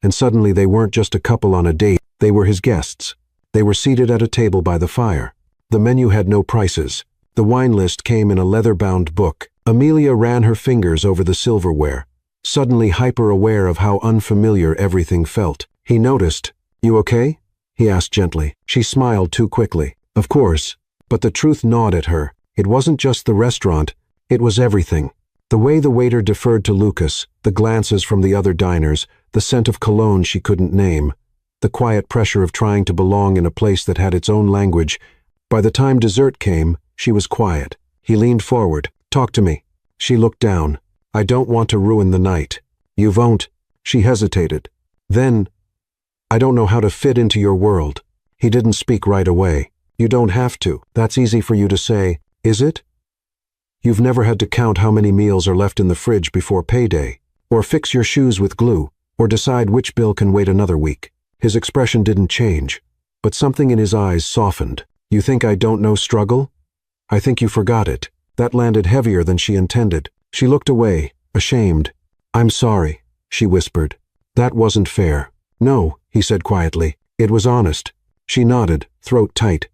Speaker 1: and suddenly they weren't just a couple on a date, they were his guests. They were seated at a table by the fire. The menu had no prices. The wine list came in a leather-bound book. Amelia ran her fingers over the silverware, suddenly hyper-aware of how unfamiliar everything felt. He noticed. "You okay?" he asked gently. She smiled too quickly. Of course, but the truth gnawed at her. It wasn't just the restaurant, it was everything. The way the waiter deferred to Lucas, the glances from the other diners, the scent of cologne she couldn't name, the quiet pressure of trying to belong in a place that had its own language. By the time dessert came, she was quiet. He leaned forward. "Talk to me." She looked down. "I don't want to ruin the night." "You won't." She hesitated. Then, "I don't know how to fit into your world." He didn't speak right away. "You don't have to. That's easy for you to say. Is it? You've never had to count how many meals are left in the fridge before payday, or fix your shoes with glue, or decide which bill can wait another week." His expression didn't change, but something in his eyes softened. "You think I don't know struggle? I think you forgot it." That landed heavier than she intended. She looked away, ashamed. "I'm sorry," she whispered. "That wasn't fair." "No," he said quietly. "It was honest." She nodded, throat tight.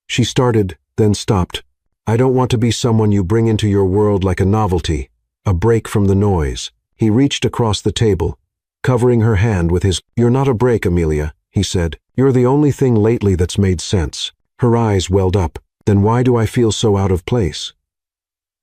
Speaker 1: She started, then stopped. "I don't want to be someone you bring into your world like a novelty, a break from the noise." He reached across the table, covering her hand with his. "You're not a break, Amelia," he said. "You're the only thing lately that's made sense." Her eyes welled up. "Then why do I feel so out of place?"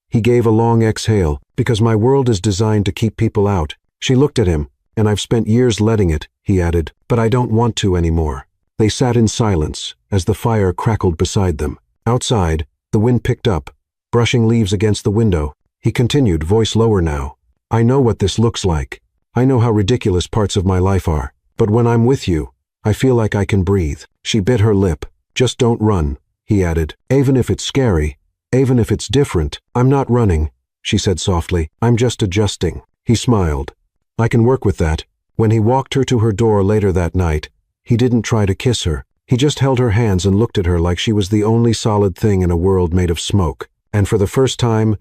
Speaker 1: He gave a long exhale. "Because my world is designed to keep people out." She looked at him. "And I've spent years letting it," he added. "But I don't want to anymore." They sat in silence as the fire crackled beside them. Outside, the wind picked up, brushing leaves against the window. He continued, voice lower now. "I know what this looks like. I know how ridiculous parts of my life are. But when I'm with you, I feel like I can breathe." She bit her lip. "Just don't run," he added. "Even if it's scary, even if it's different." "I'm not running," she said softly. "I'm just adjusting." He smiled. "I can work with that." When he walked her to her door later that night, he didn't try to kiss her. He just held her hands and looked at her like she was the only solid thing in a world made of smoke. And for the first time,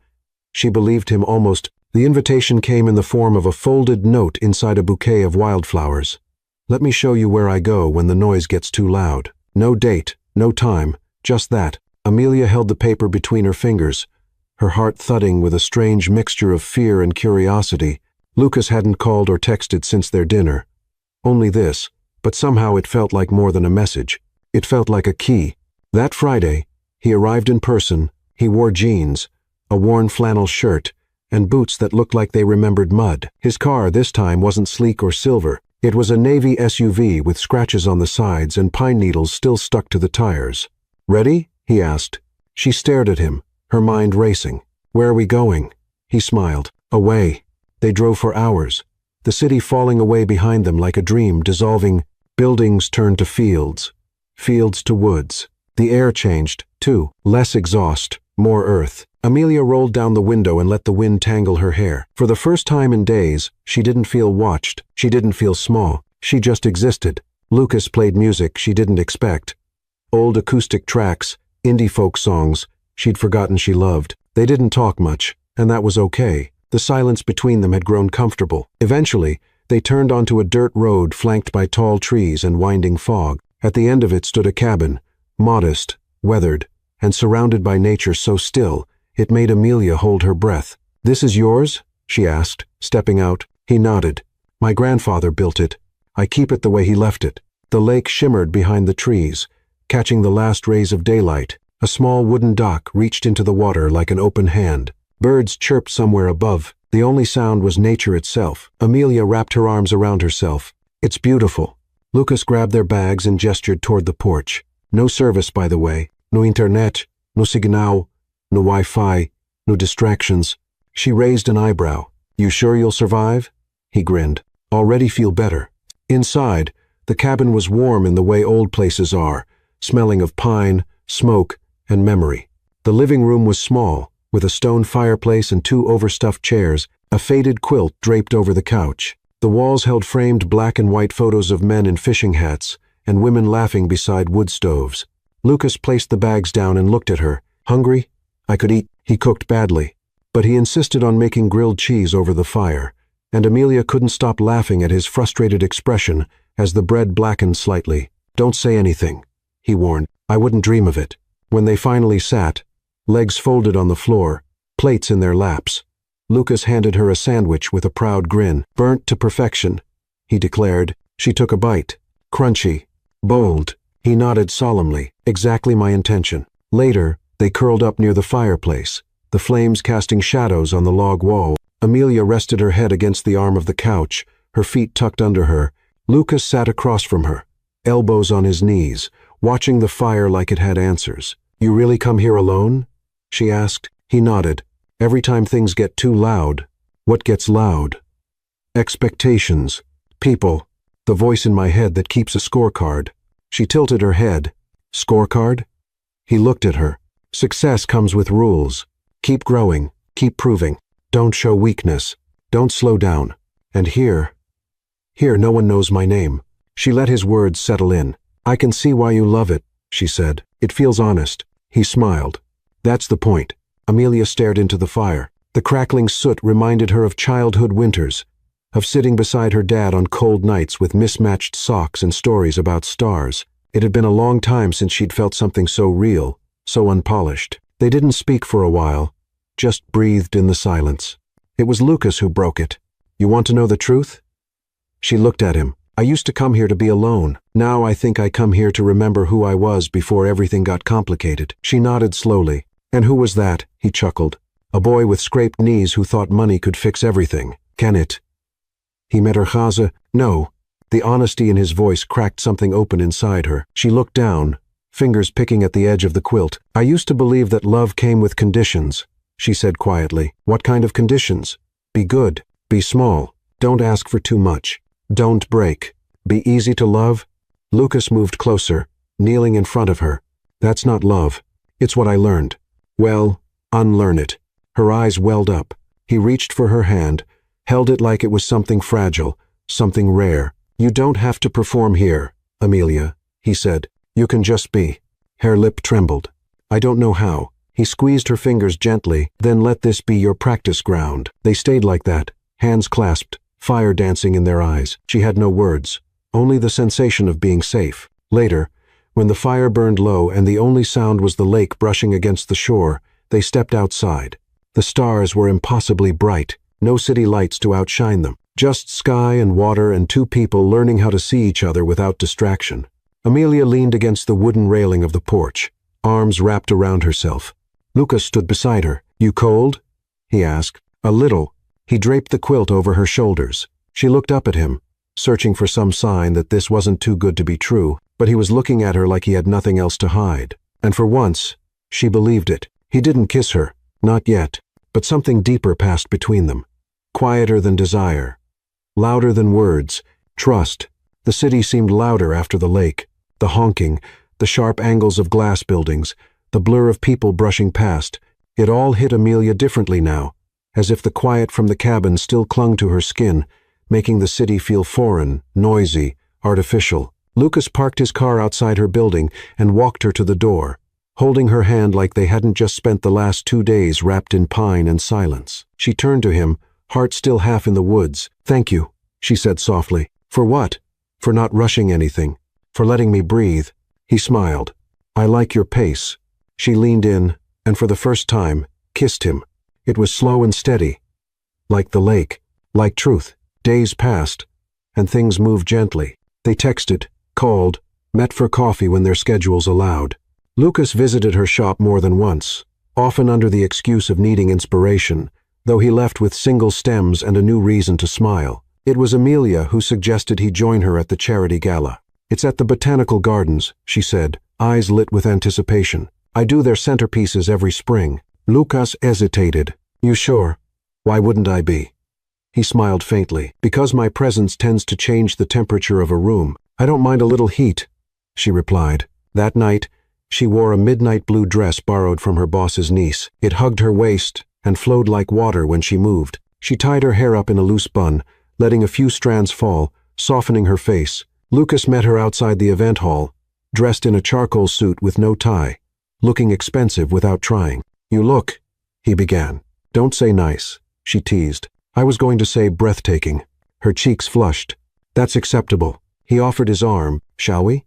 Speaker 1: she believed him almost. The invitation came in the form of a folded note inside a bouquet of wildflowers. "Let me show you where I go when the noise gets too loud." No date, no time, just that. Amelia held the paper between her fingers, her heart thudding with a strange mixture of fear and curiosity. Lucas hadn't called or texted since their dinner. Only this, but somehow it felt like more than a message. It felt like a key. That Friday, he arrived in person. He wore jeans, a worn flannel shirt, and boots that looked like they remembered mud. His car this time wasn't sleek or silver. It was a navy SUV with scratches on the sides and pine needles still stuck to the tires. "Ready?" he asked. She stared at him, her mind racing. "Where are we going?" He smiled. "Away." They drove for hours, the city falling away behind them like a dream, dissolving. Buildings turned to fields, fields to woods. The air changed, too. Less exhaust, more earth. Amelia rolled down the window and let the wind tangle her hair. For the first time in days, she didn't feel watched. She didn't feel small. She just existed. Lucas played music she didn't expect. Old acoustic tracks, indie folk songs she'd forgotten she loved. They didn't talk much, and that was okay. The silence between them had grown comfortable. Eventually, they turned onto a dirt road flanked by tall trees and winding fog. At the end of it stood a cabin, modest, weathered, and surrounded by nature so still, it made Amelia hold her breath. "This is yours?" she asked, stepping out. He nodded. "My grandfather built it. I keep it the way he left it." The lake shimmered behind the trees, catching the last rays of daylight. A small wooden dock reached into the water like an open hand. Birds chirped somewhere above. The only sound was nature itself. Amelia wrapped her arms around herself. "It's beautiful." Lucas grabbed their bags and gestured toward the porch. "No service, by the way. No internet, no signal, no Wi-Fi, no distractions." She raised an eyebrow. "You sure you'll survive?" He grinned. "Already feel better." Inside, the cabin was warm in the way old places are, smelling of pine, smoke, and memory. The living room was small, with a stone fireplace and 2 overstuffed chairs, a faded quilt draped over the couch. The walls held framed black and white photos of men in fishing hats and women laughing beside wood stoves. Lucas placed the bags down and looked at her. Hungry? I could eat. He cooked badly. But he insisted on making grilled cheese over the fire, and Amelia couldn't stop laughing at his frustrated expression as the bread blackened slightly. Don't say anything, he warned. I wouldn't dream of it. When they finally sat, legs folded on the floor, plates in their laps, Lucas handed her a sandwich with a proud grin. Burnt to perfection, he declared. She took a bite. Crunchy. Bold. He nodded solemnly. Exactly my intention. Later, they curled up near the fireplace, the flames casting shadows on the log wall. Amelia rested her head against the arm of the couch, her feet tucked under her. Lucas sat across from her, elbows on his knees, watching the fire like it had answers. You really come here alone? She asked. He nodded. Every time things get too loud. What gets loud? Expectations. People. The voice in my head that keeps a scorecard. She tilted her head. Scorecard? He looked at her. Success comes with rules. Keep growing. Keep proving. Don't show weakness. Don't slow down. And here no one knows my name. She let his words settle in. I can see why you love it, she said. It feels honest. He smiled. That's the point. Amelia stared into the fire. The crackling soot reminded her of childhood winters, of sitting beside her dad on cold nights with mismatched socks and stories about stars. It had been a long time since she'd felt something so real, so unpolished. They didn't speak for a while, just breathed in the silence. It was Lucas who broke it. You want to know the truth? She looked at him. I used to come here to be alone. Now I think I come here to remember who I was before everything got complicated. She nodded slowly. And who was that? He chuckled. A boy with scraped knees who thought money could fix everything. Can it? He met her chaza. No. The honesty in his voice cracked something open inside her. She looked down, fingers picking at the edge of the quilt. I used to believe that love came with conditions, she said quietly. What kind of conditions? Be good. Be small. Don't ask for too much. Don't break. Be easy to love. Lucas moved closer, kneeling in front of her. That's not love. It's what I learned. Well, unlearn it. Her eyes welled up. He reached for her hand, held it like it was something fragile, something rare. You don't have to perform here, Amelia, he said. You can just be. Her lip trembled. I don't know how. He squeezed her fingers gently, then let this be your practice ground. They stayed like that, hands clasped, fire dancing in their eyes. She had no words, only the sensation of being safe. Later, when the fire burned low and the only sound was the lake brushing against the shore, they stepped outside. The stars were impossibly bright, no city lights to outshine them. Just sky and water and two people learning how to see each other without distraction. Amelia leaned against the wooden railing of the porch, arms wrapped around herself. Lucas stood beside her. You cold? He asked. A little. He draped the quilt over her shoulders. She looked up at him, searching for some sign that this wasn't too good to be true, but he was looking at her like he had nothing else to hide. And for once, she believed it. He didn't kiss her, not yet, but something deeper passed between them. Quieter than desire. Louder than words. Trust. The city seemed louder after the lake. The honking, the sharp angles of glass buildings, the blur of people brushing past. It all hit Amelia differently now, as if the quiet from the cabin still clung to her skin, making the city feel foreign, noisy, artificial. Lucas parked his car outside her building and walked her to the door, holding her hand like they hadn't just spent the last 2 days wrapped in pine and silence. She turned to him, heart still half in the woods. Thank you, she said softly. For what? For not rushing anything. For letting me breathe. He smiled. I like your pace. She leaned in, and for the first time, kissed him. It was slow and steady. Like the lake. Like truth. Days passed, and things moved gently. They texted, called, met for coffee when their schedules allowed. Lucas visited her shop more than once, often under the excuse of needing inspiration, though he left with single stems and a new reason to smile. It was Amelia who suggested he join her at the charity gala. It's at the Botanical Gardens, she said, eyes lit with anticipation. I do their centerpieces every spring. Lucas hesitated. You sure? Why wouldn't I be? He smiled faintly. Because my presence tends to change the temperature of a room. I don't mind a little heat, she replied. That night, she wore a midnight blue dress borrowed from her boss's niece. It hugged her waist and flowed like water when she moved. She tied her hair up in a loose bun, letting a few strands fall, softening her face. Lucas met her outside the event hall, dressed in a charcoal suit with no tie, looking expensive without trying. "You look," he began. "Don't say nice," she teased. "I was going to say breathtaking." Her cheeks flushed. "That's acceptable." He offered his arm. "Shall we?"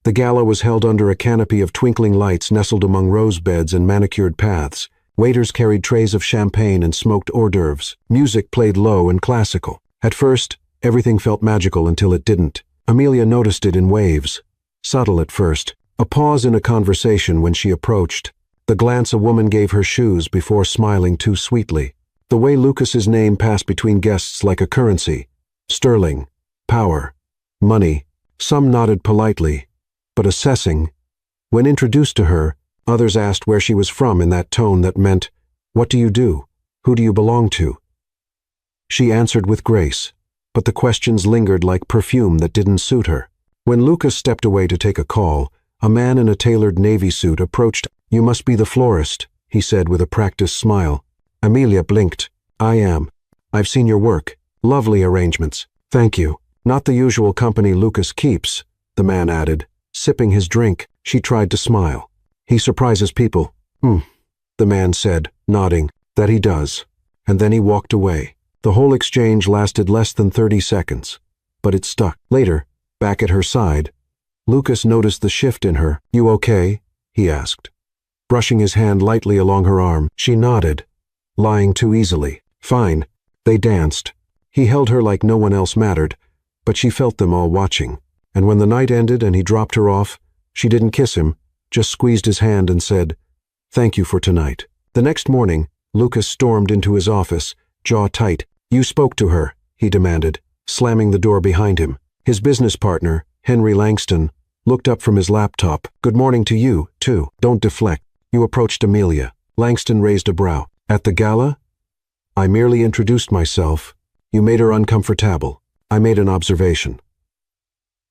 Speaker 1: The gala was held under a canopy of twinkling lights nestled among rose beds and manicured paths. Waiters carried trays of champagne and smoked hors d'oeuvres. Music played low and classical. At first, everything felt magical until it didn't. Amelia noticed it in waves. Subtle at first. A pause in a conversation when she approached. The glance a woman gave her shoes before smiling too sweetly. The way Lucas's name passed between guests like a currency. Sterling. Power. Money. Some nodded politely, but assessing. When introduced to her, others asked where she was from in that tone that meant, "What do you do? Who do you belong to?" She answered with grace, but the questions lingered like perfume that didn't suit her. When Lucas stepped away to take a call, a man in a tailored navy suit approached. "You must be the florist," he said with a practiced smile. Amelia blinked. "I am. I've seen your work. Lovely arrangements. Thank you. Not the usual company Lucas keeps," the man added. Sipping his drink, she tried to smile. "He surprises people." The man said, nodding. "That he does." And then he walked away. The whole exchange lasted less than 30 seconds. But it stuck. Later, back at her side, Lucas noticed the shift in her. "You okay?" he asked. Brushing his hand lightly along her arm, she nodded, lying too easily. "Fine." They danced. He held her like no one else mattered, but she felt them all watching. And when the night ended and he dropped her off, she didn't kiss him, just squeezed his hand and said, "Thank you for tonight." The next morning, Lucas stormed into his office, jaw tight. "You spoke to her," he demanded, slamming the door behind him. His business partner, Henry Langston, looked up from his laptop. "Good morning to you, too. Don't deflect." "You approached Amelia." Langston raised a brow. "At the gala?" "I merely introduced myself. You made her uncomfortable. I made an observation."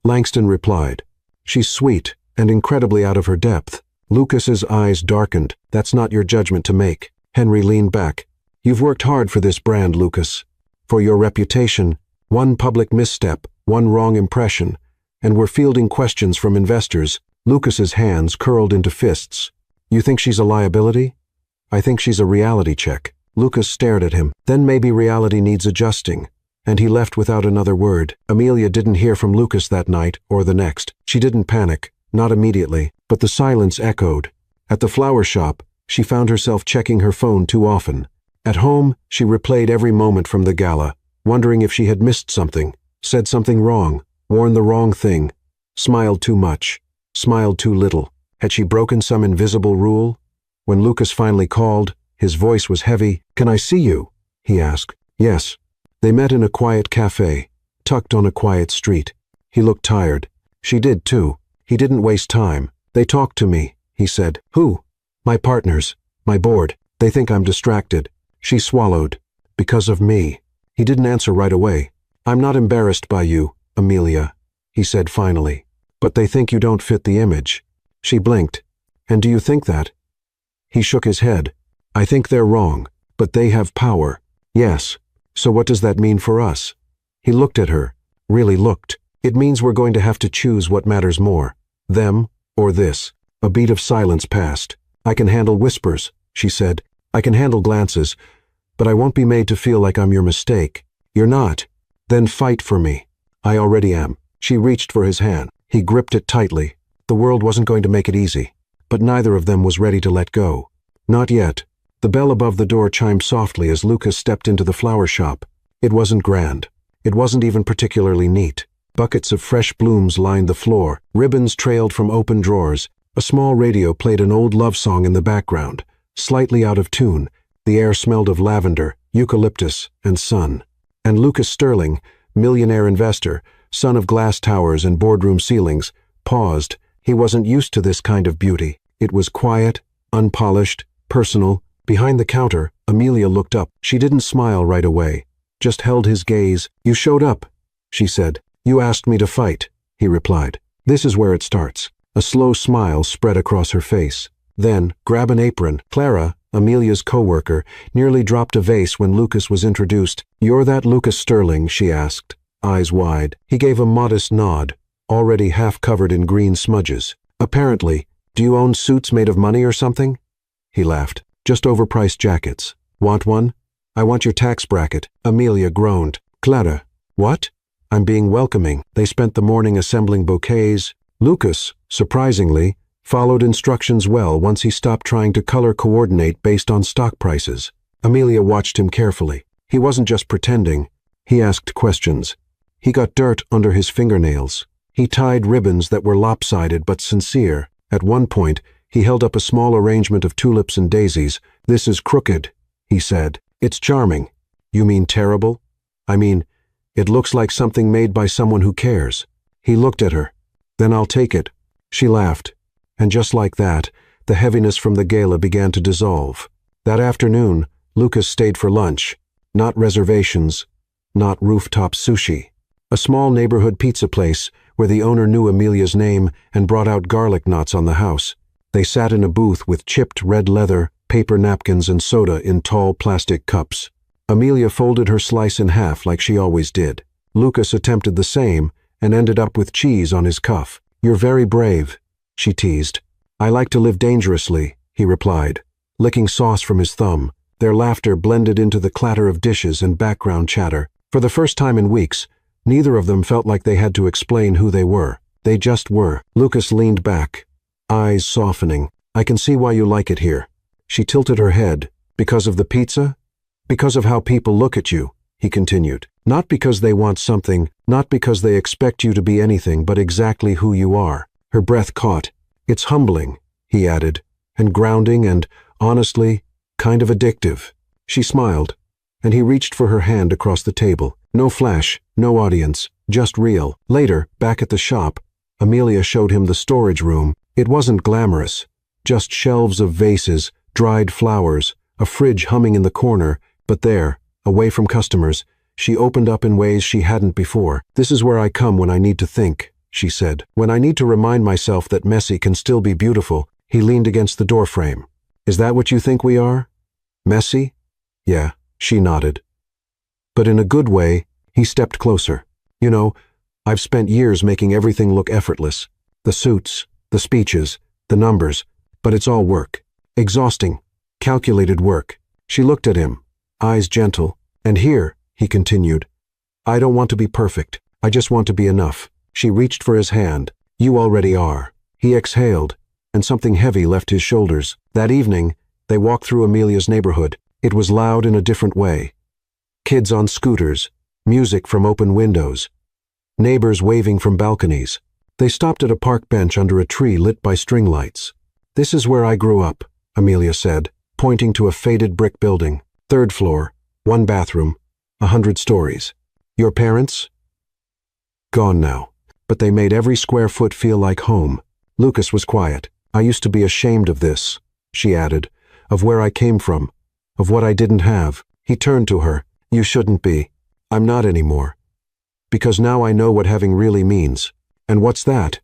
Speaker 1: Langston replied, "She's sweet and incredibly out of her depth." Lucas's eyes darkened. "That's not your judgment to make." Henry leaned back. "You've worked hard for this brand, Lucas. For your reputation, one public misstep, one wrong impression, and we're fielding questions from investors." Lucas's hands curled into fists. "You think she's a liability?" "I think she's a reality check." Lucas stared at him. "Then maybe reality needs adjusting." And he left without another word. Amelia didn't hear from Lucas that night or the next. She didn't panic, not immediately, but the silence echoed. At the flower shop, she found herself checking her phone too often. At home, she replayed every moment from the gala, wondering if she had missed something, said something wrong, worn the wrong thing, smiled too much, smiled too little. Had she broken some invisible rule? When Lucas finally called, his voice was heavy. "Can I see you?" he asked. "Yes." They met in a quiet cafe, tucked on a quiet street. He looked tired. She did too. He didn't waste time. "They talked to me," he said. "Who?" "My partners. My board. They think I'm distracted." She swallowed. "Because of me." He didn't answer right away. "I'm not embarrassed by you, Amelia," he said finally. "But they think you don't fit the image." She blinked. "And do you think that?" He shook his head. "I think they're wrong, but they have power." "Yes. So what does that mean for us?" He looked at her, really looked. "It means we're going to have to choose what matters more, them or this." A beat of silence passed. "I can handle whispers," she said. "I can handle glances, but I won't be made to feel like I'm your mistake." "You're not. Then fight for me." "I already am." She reached for his hand. He gripped it tightly. The world wasn't going to make it easy, but neither of them was ready to let go. Not yet. The bell above the door chimed softly as Lucas stepped into the flower shop. It wasn't grand. It wasn't even particularly neat. Buckets of fresh blooms lined the floor. Ribbons trailed from open drawers. A small radio played an old love song in the background, slightly out of tune. The air smelled of lavender, eucalyptus, and sun. And Lucas Sterling, millionaire investor, son of glass towers and boardroom ceilings, paused. He wasn't used to this kind of beauty. It was quiet, unpolished, personal. Behind the counter, Amelia looked up. She didn't smile right away, just held his gaze. "You showed up," she said. "You asked me to fight," he replied. "This is where it starts." A slow smile spread across her face. Then, grab an apron. Clara, Amelia's co-worker, nearly dropped a vase when Lucas was introduced. "You're that Lucas Sterling?" she asked, eyes wide. He gave a modest nod. already half covered in green smudges. Apparently, do you own suits made of money or something? He laughed. Just overpriced jackets. Want one? I want your tax bracket. Amelia groaned. Clara. What? I'm being welcoming. They spent the morning assembling bouquets. Lucas, surprisingly, followed instructions well once he stopped trying to color coordinate based on stock prices. Amelia watched him carefully. He wasn't just pretending. He asked questions. He got dirt under his fingernails. He tied ribbons that were lopsided but sincere. At one point, he held up a small arrangement of tulips and daisies. This is crooked, he said. It's charming. You mean terrible? I mean, it looks like something made by someone who cares. He looked at her. Then I'll take it. She laughed. And just like that, the heaviness from the gala began to dissolve. That afternoon, Lucas stayed for lunch. Not reservations, not rooftop sushi. A small neighborhood pizza place where the owner knew Amelia's name and brought out garlic knots on the house. They sat in a booth with chipped red leather, paper napkins, and soda in tall plastic cups. Amelia folded her slice in half like she always did. Lucas attempted the same and ended up with cheese on his cuff. You're very brave, she teased. I like to live dangerously, he replied, licking sauce from his thumb. Their laughter blended into the clatter of dishes and background chatter. For the first time in weeks, neither of them felt like they had to explain who they were. They just were. Lucas leaned back, eyes softening. I can see why you like it here. She tilted her head. Because of the pizza? Because of how people look at you, he continued. Not because they want something, not because they expect you to be anything but exactly who you are. Her breath caught. It's humbling, he added, and grounding and, honestly, kind of addictive. She smiled, and he reached for her hand across the table. No flash, no audience, just real. Later, back at the shop, Amelia showed him the storage room. It wasn't glamorous, just shelves of vases, dried flowers, a fridge humming in the corner, but there, away from customers, she opened up in ways she hadn't before. This is where I come when I need to think, she said. When I need to remind myself that messy can still be beautiful. He leaned against the doorframe. Is that what you think we are? Messy? Yeah, she nodded. But in a good way, he stepped closer. You know, I've spent years making everything look effortless. The suits, the speeches, the numbers, but it's all work. Exhausting, calculated work. She looked at him, eyes gentle. And here, he continued, I don't want to be perfect. I just want to be enough. She reached for his hand. You already are. He exhaled, and something heavy left his shoulders. That evening, they walked through Amelia's neighborhood. It was loud in a different way. Kids on scooters, music from open windows, neighbors waving from balconies. They stopped at a park bench under a tree lit by string lights. This is where I grew up, Amelia said, pointing to a faded brick building. 3rd floor, 1 bathroom, 100 stories. Your parents? Gone now, but they made every square foot feel like home. Lucas was quiet. I used to be ashamed of this, she added, of where I came from, of what I didn't have. He turned to her. You shouldn't be. I'm not anymore. Because now I know what having really means. And what's that?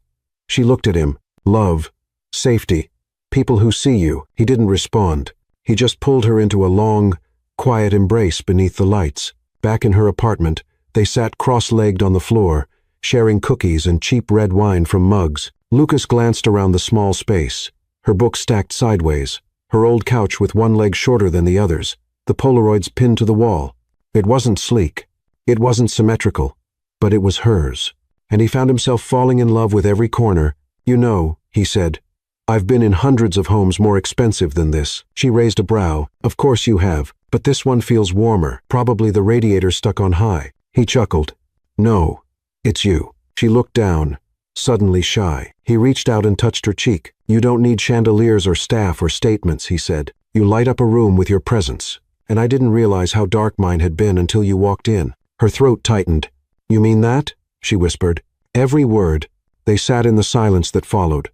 Speaker 1: She looked at him. Love. Safety. People who see you. He didn't respond. He just pulled her into a long, quiet embrace beneath the lights. Back in her apartment, they sat cross-legged on the floor, sharing cookies and cheap red wine from mugs. Lucas glanced around the small space. Her books stacked sideways, her old couch with one leg shorter than the others, the Polaroids pinned to the wall. It wasn't sleek. It wasn't symmetrical. But it was hers. And he found himself falling in love with every corner. You know, he said, I've been in hundreds of homes more expensive than this. She raised a brow. Of course you have, but this one feels warmer. Probably the radiator stuck on high. He chuckled. No, it's you. She looked down, suddenly shy. He reached out and touched her cheek. You don't need chandeliers or staff or statements, he said. You light up a room with your presence. And I didn't realize how dark mine had been until you walked in. Her throat tightened. You mean that? She whispered. Every word. They sat in the silence that followed.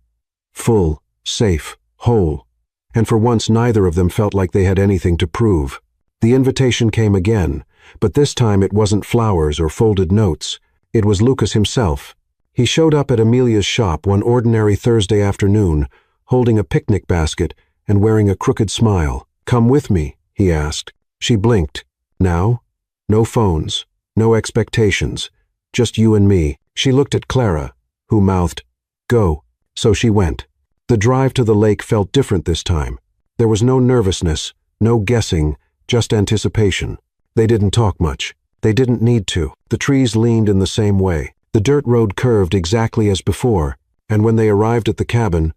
Speaker 1: Full, safe, whole. And for once neither of them felt like they had anything to prove. The invitation came again, but this time it wasn't flowers or folded notes. It was Lucas himself. He showed up at Amelia's shop one ordinary Thursday afternoon, holding a picnic basket and wearing a crooked smile. Come with me, he asked. She blinked. Now? No phones, no expectations, just you and me. She looked at Clara, who mouthed, "Go." So she went. The drive to the lake felt different this time. There was no nervousness, no guessing, just anticipation. They didn't talk much. They didn't need to. The trees leaned in the same way. The dirt road curved exactly as before, and when they arrived at the cabin,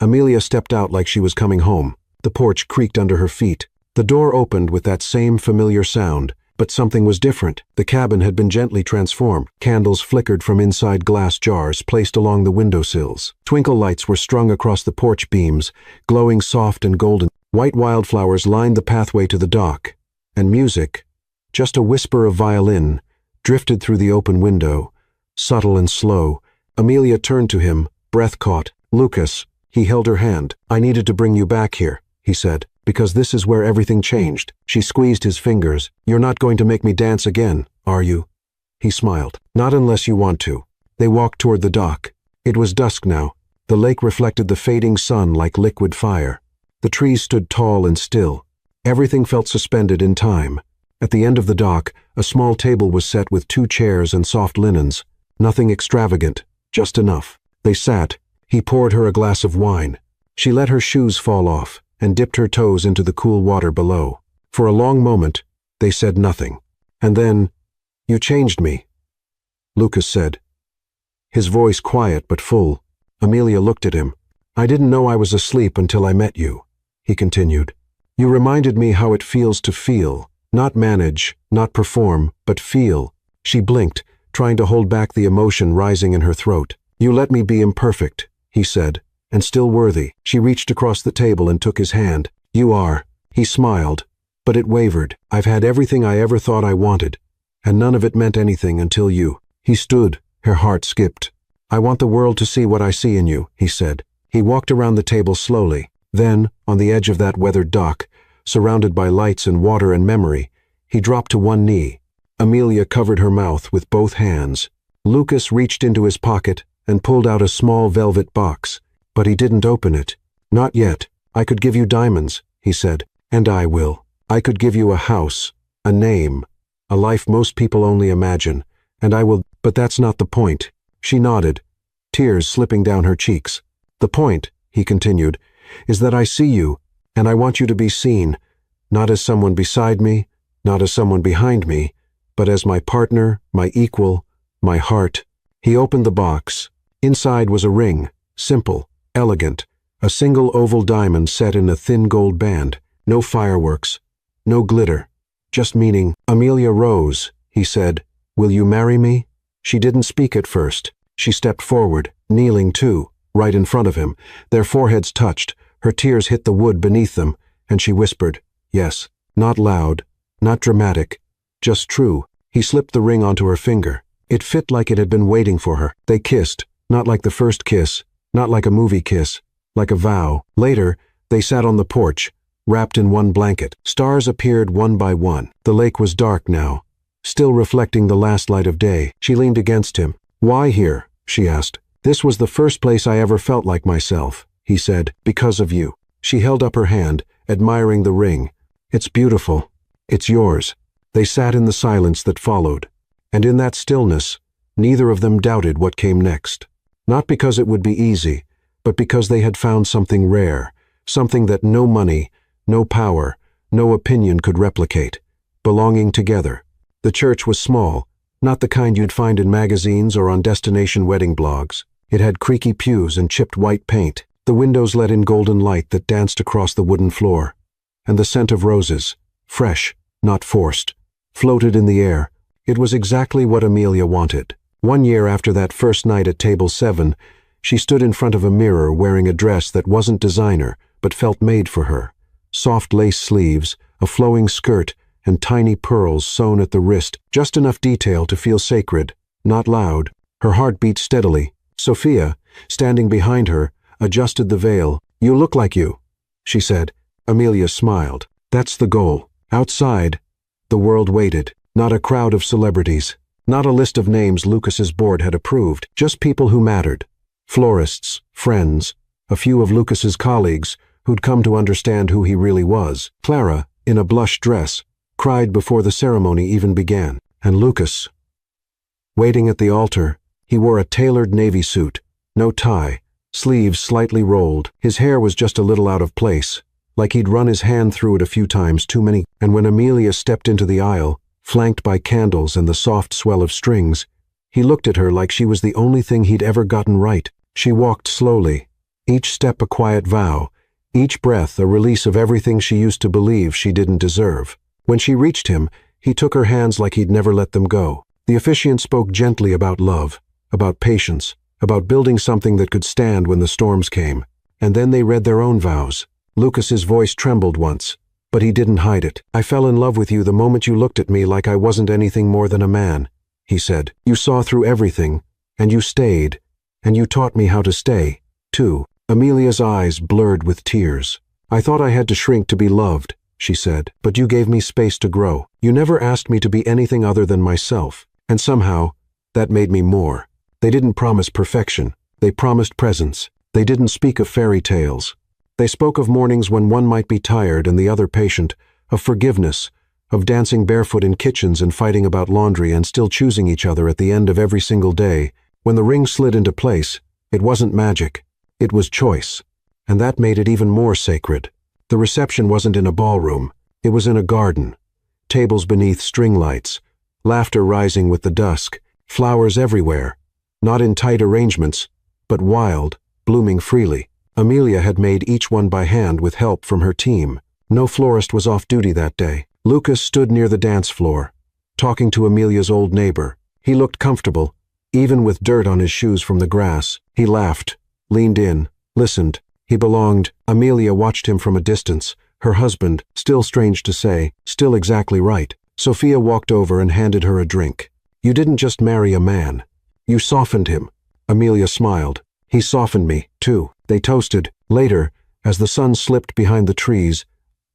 Speaker 1: Amelia stepped out like she was coming home. The porch creaked under her feet. The door opened with that same familiar sound, but something was different. The cabin had been gently transformed. Candles flickered from inside glass jars placed along the windowsills. Twinkle lights were strung across the porch beams, glowing soft and golden. White wildflowers lined the pathway to the dock, and music, just a whisper of violin, drifted through the open window, subtle and slow. Amelia turned to him, breath caught. "Lucas." He held her hand. "I needed to bring you back here," he said, "because this is where everything changed." She squeezed his fingers. "You're not going to make me dance again, are you?" He smiled. "Not unless you want to." They walked toward the dock. It was dusk now. The lake reflected the fading sun like liquid fire. The trees stood tall and still. Everything felt suspended in time. At the end of the dock, a small table was set with 2 chairs and soft linens. Nothing extravagant, just enough. They sat. He poured her a glass of wine. She let her shoes fall off and dipped her toes into the cool water below. For a long moment, they said nothing. And then, "You changed me," Lucas said. His voice quiet but full. Amelia looked at him. "I didn't know I was asleep until I met you," he continued. "You reminded me how it feels to feel, not manage, not perform, but feel." She blinked, trying to hold back the emotion rising in her throat. "You let me be imperfect," he said, "and still worthy." She reached across the table and took his hand. "You are." He smiled, but it wavered. "I've had everything I ever thought I wanted, and none of it meant anything until you." He stood. Her heart skipped. "I want the world to see what I see in you," he said. He walked around the table slowly. Then, on the edge of that weathered dock, surrounded by lights and water and memory, he dropped to one knee. Amelia covered her mouth with both hands. Lucas reached into his pocket and pulled out a small velvet box, but he didn't open it. "Not yet. I could give you diamonds," he said. "And I will. I could give you a house, a name, a life most people only imagine, and I will, but that's not the point." She nodded, tears slipping down her cheeks. "The point," he continued, "is that I see you, and I want you to be seen, not as someone beside me, not as someone behind me, but as my partner, my equal, my heart." He opened the box. Inside was a ring, simple, elegant, a single oval diamond set in a thin gold band. No fireworks, no glitter, just meaning. "Amelia Rose," he said, "will you marry me?" She didn't speak at first. She stepped forward, kneeling too, right in front of him. Their foreheads touched, her tears hit the wood beneath them, and she whispered, "Yes." Not loud, not dramatic, just true. He slipped the ring onto her finger. It fit like it had been waiting for her. They kissed, not like the first kiss, not like a movie kiss, like a vow. Later, they sat on the porch, wrapped in one blanket. Stars appeared one by one. The lake was dark now, still reflecting the last light of day. She leaned against him. "Why here?" she asked. "This was the first place I ever felt like myself," he said, "because of you." She held up her hand, admiring the ring. "It's beautiful. It's yours." They sat in the silence that followed, and in that stillness, neither of them doubted what came next. Not because it would be easy, but because they had found something rare, something that no money, no power, no opinion could replicate. Belonging together. The church was small, not the kind you'd find in magazines or on destination wedding blogs. It had creaky pews and chipped white paint. The windows let in golden light that danced across the wooden floor. And the scent of roses, fresh, not forced, floated in the air. It was exactly what Amelia wanted. One year after that first night at table 7, she stood in front of a mirror wearing a dress that wasn't designer, but felt made for her. Soft lace sleeves, a flowing skirt, and tiny pearls sewn at the wrist, just enough detail to feel sacred, not loud. Her heart beat steadily. Sophia, standing behind her, adjusted the veil. "You look like you," she said. Amelia smiled. "That's the goal." Outside, the world waited. Not a crowd of celebrities, not a list of names Lucas's board had approved, just people who mattered. Florists, friends, a few of Lucas's colleagues who'd come to understand who he really was. Clara, in a blush dress, cried before the ceremony even began. And Lucas, waiting at the altar, He wore a tailored navy suit, no tie, sleeves slightly rolled. His hair was just a little out of place, like he'd run his hand through it a few times too many. And when Amelia stepped into the aisle, flanked by candles and the soft swell of strings, he looked at her like she was the only thing he'd ever gotten right. She walked slowly, each step a quiet vow, each breath a release of everything she used to believe she didn't deserve. When she reached him, he took her hands like he'd never let them go. The officiant spoke gently about love, about patience, about building something that could stand when the storms came. And then they read their own vows. Lucas's voice trembled once, but he didn't hide it. "I fell in love with you the moment you looked at me like I wasn't anything more than a man," he said. "You saw through everything, and you stayed, and you taught me how to stay, too." Amelia's eyes blurred with tears. "I thought I had to shrink to be loved," she said, "but you gave me space to grow. You never asked me to be anything other than myself, and somehow, that made me more." They didn't promise perfection. They promised presence. They didn't speak of fairy tales. They spoke of mornings when one might be tired and the other patient, of forgiveness, of dancing barefoot in kitchens and fighting about laundry and still choosing each other at the end of every single day. When the ring slid into place, it wasn't magic. It was choice. And that made it even more sacred. The reception wasn't in a ballroom. It was in a garden. Tables beneath string lights, laughter rising with the dusk, flowers everywhere, not in tight arrangements, but wild, blooming freely. Amelia had made each one by hand with help from her team. No florist was off duty that day. Lucas stood near the dance floor, talking to Amelia's old neighbor. He looked comfortable, even with dirt on his shoes from the grass. He laughed, leaned in, listened. He belonged. Amelia watched him from a distance. Her husband, still strange to say, still exactly right. Sophia walked over and handed her a drink. "You didn't just marry a man. You softened him." Amelia smiled. "He softened me, too." They toasted. Later, as the sun slipped behind the trees,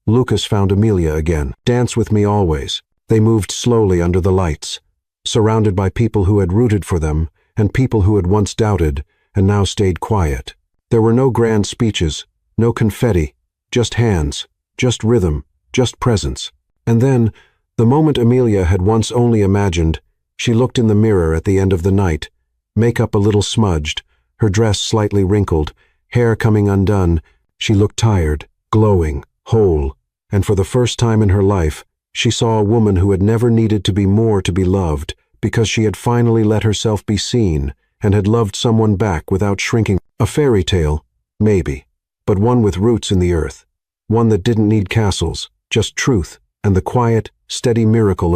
Speaker 1: Lucas found Amelia again. "Dance with me always." They moved slowly under the lights, surrounded by people who had rooted for them and people who had once doubted and now stayed quiet. There were no grand speeches, no confetti, just hands, just rhythm, just presence. And then, the moment Amelia had once only imagined, she looked in the mirror at the end of the night, makeup a little smudged, her dress slightly wrinkled, hair coming undone. She looked tired, glowing, whole, and for the first time in her life, she saw a woman who had never needed to be more to be loved, because she had finally let herself be seen and had loved someone back without shrinking. A fairy tale, maybe, but one with roots in the earth, one that didn't need castles, just truth and the quiet, steady miracle of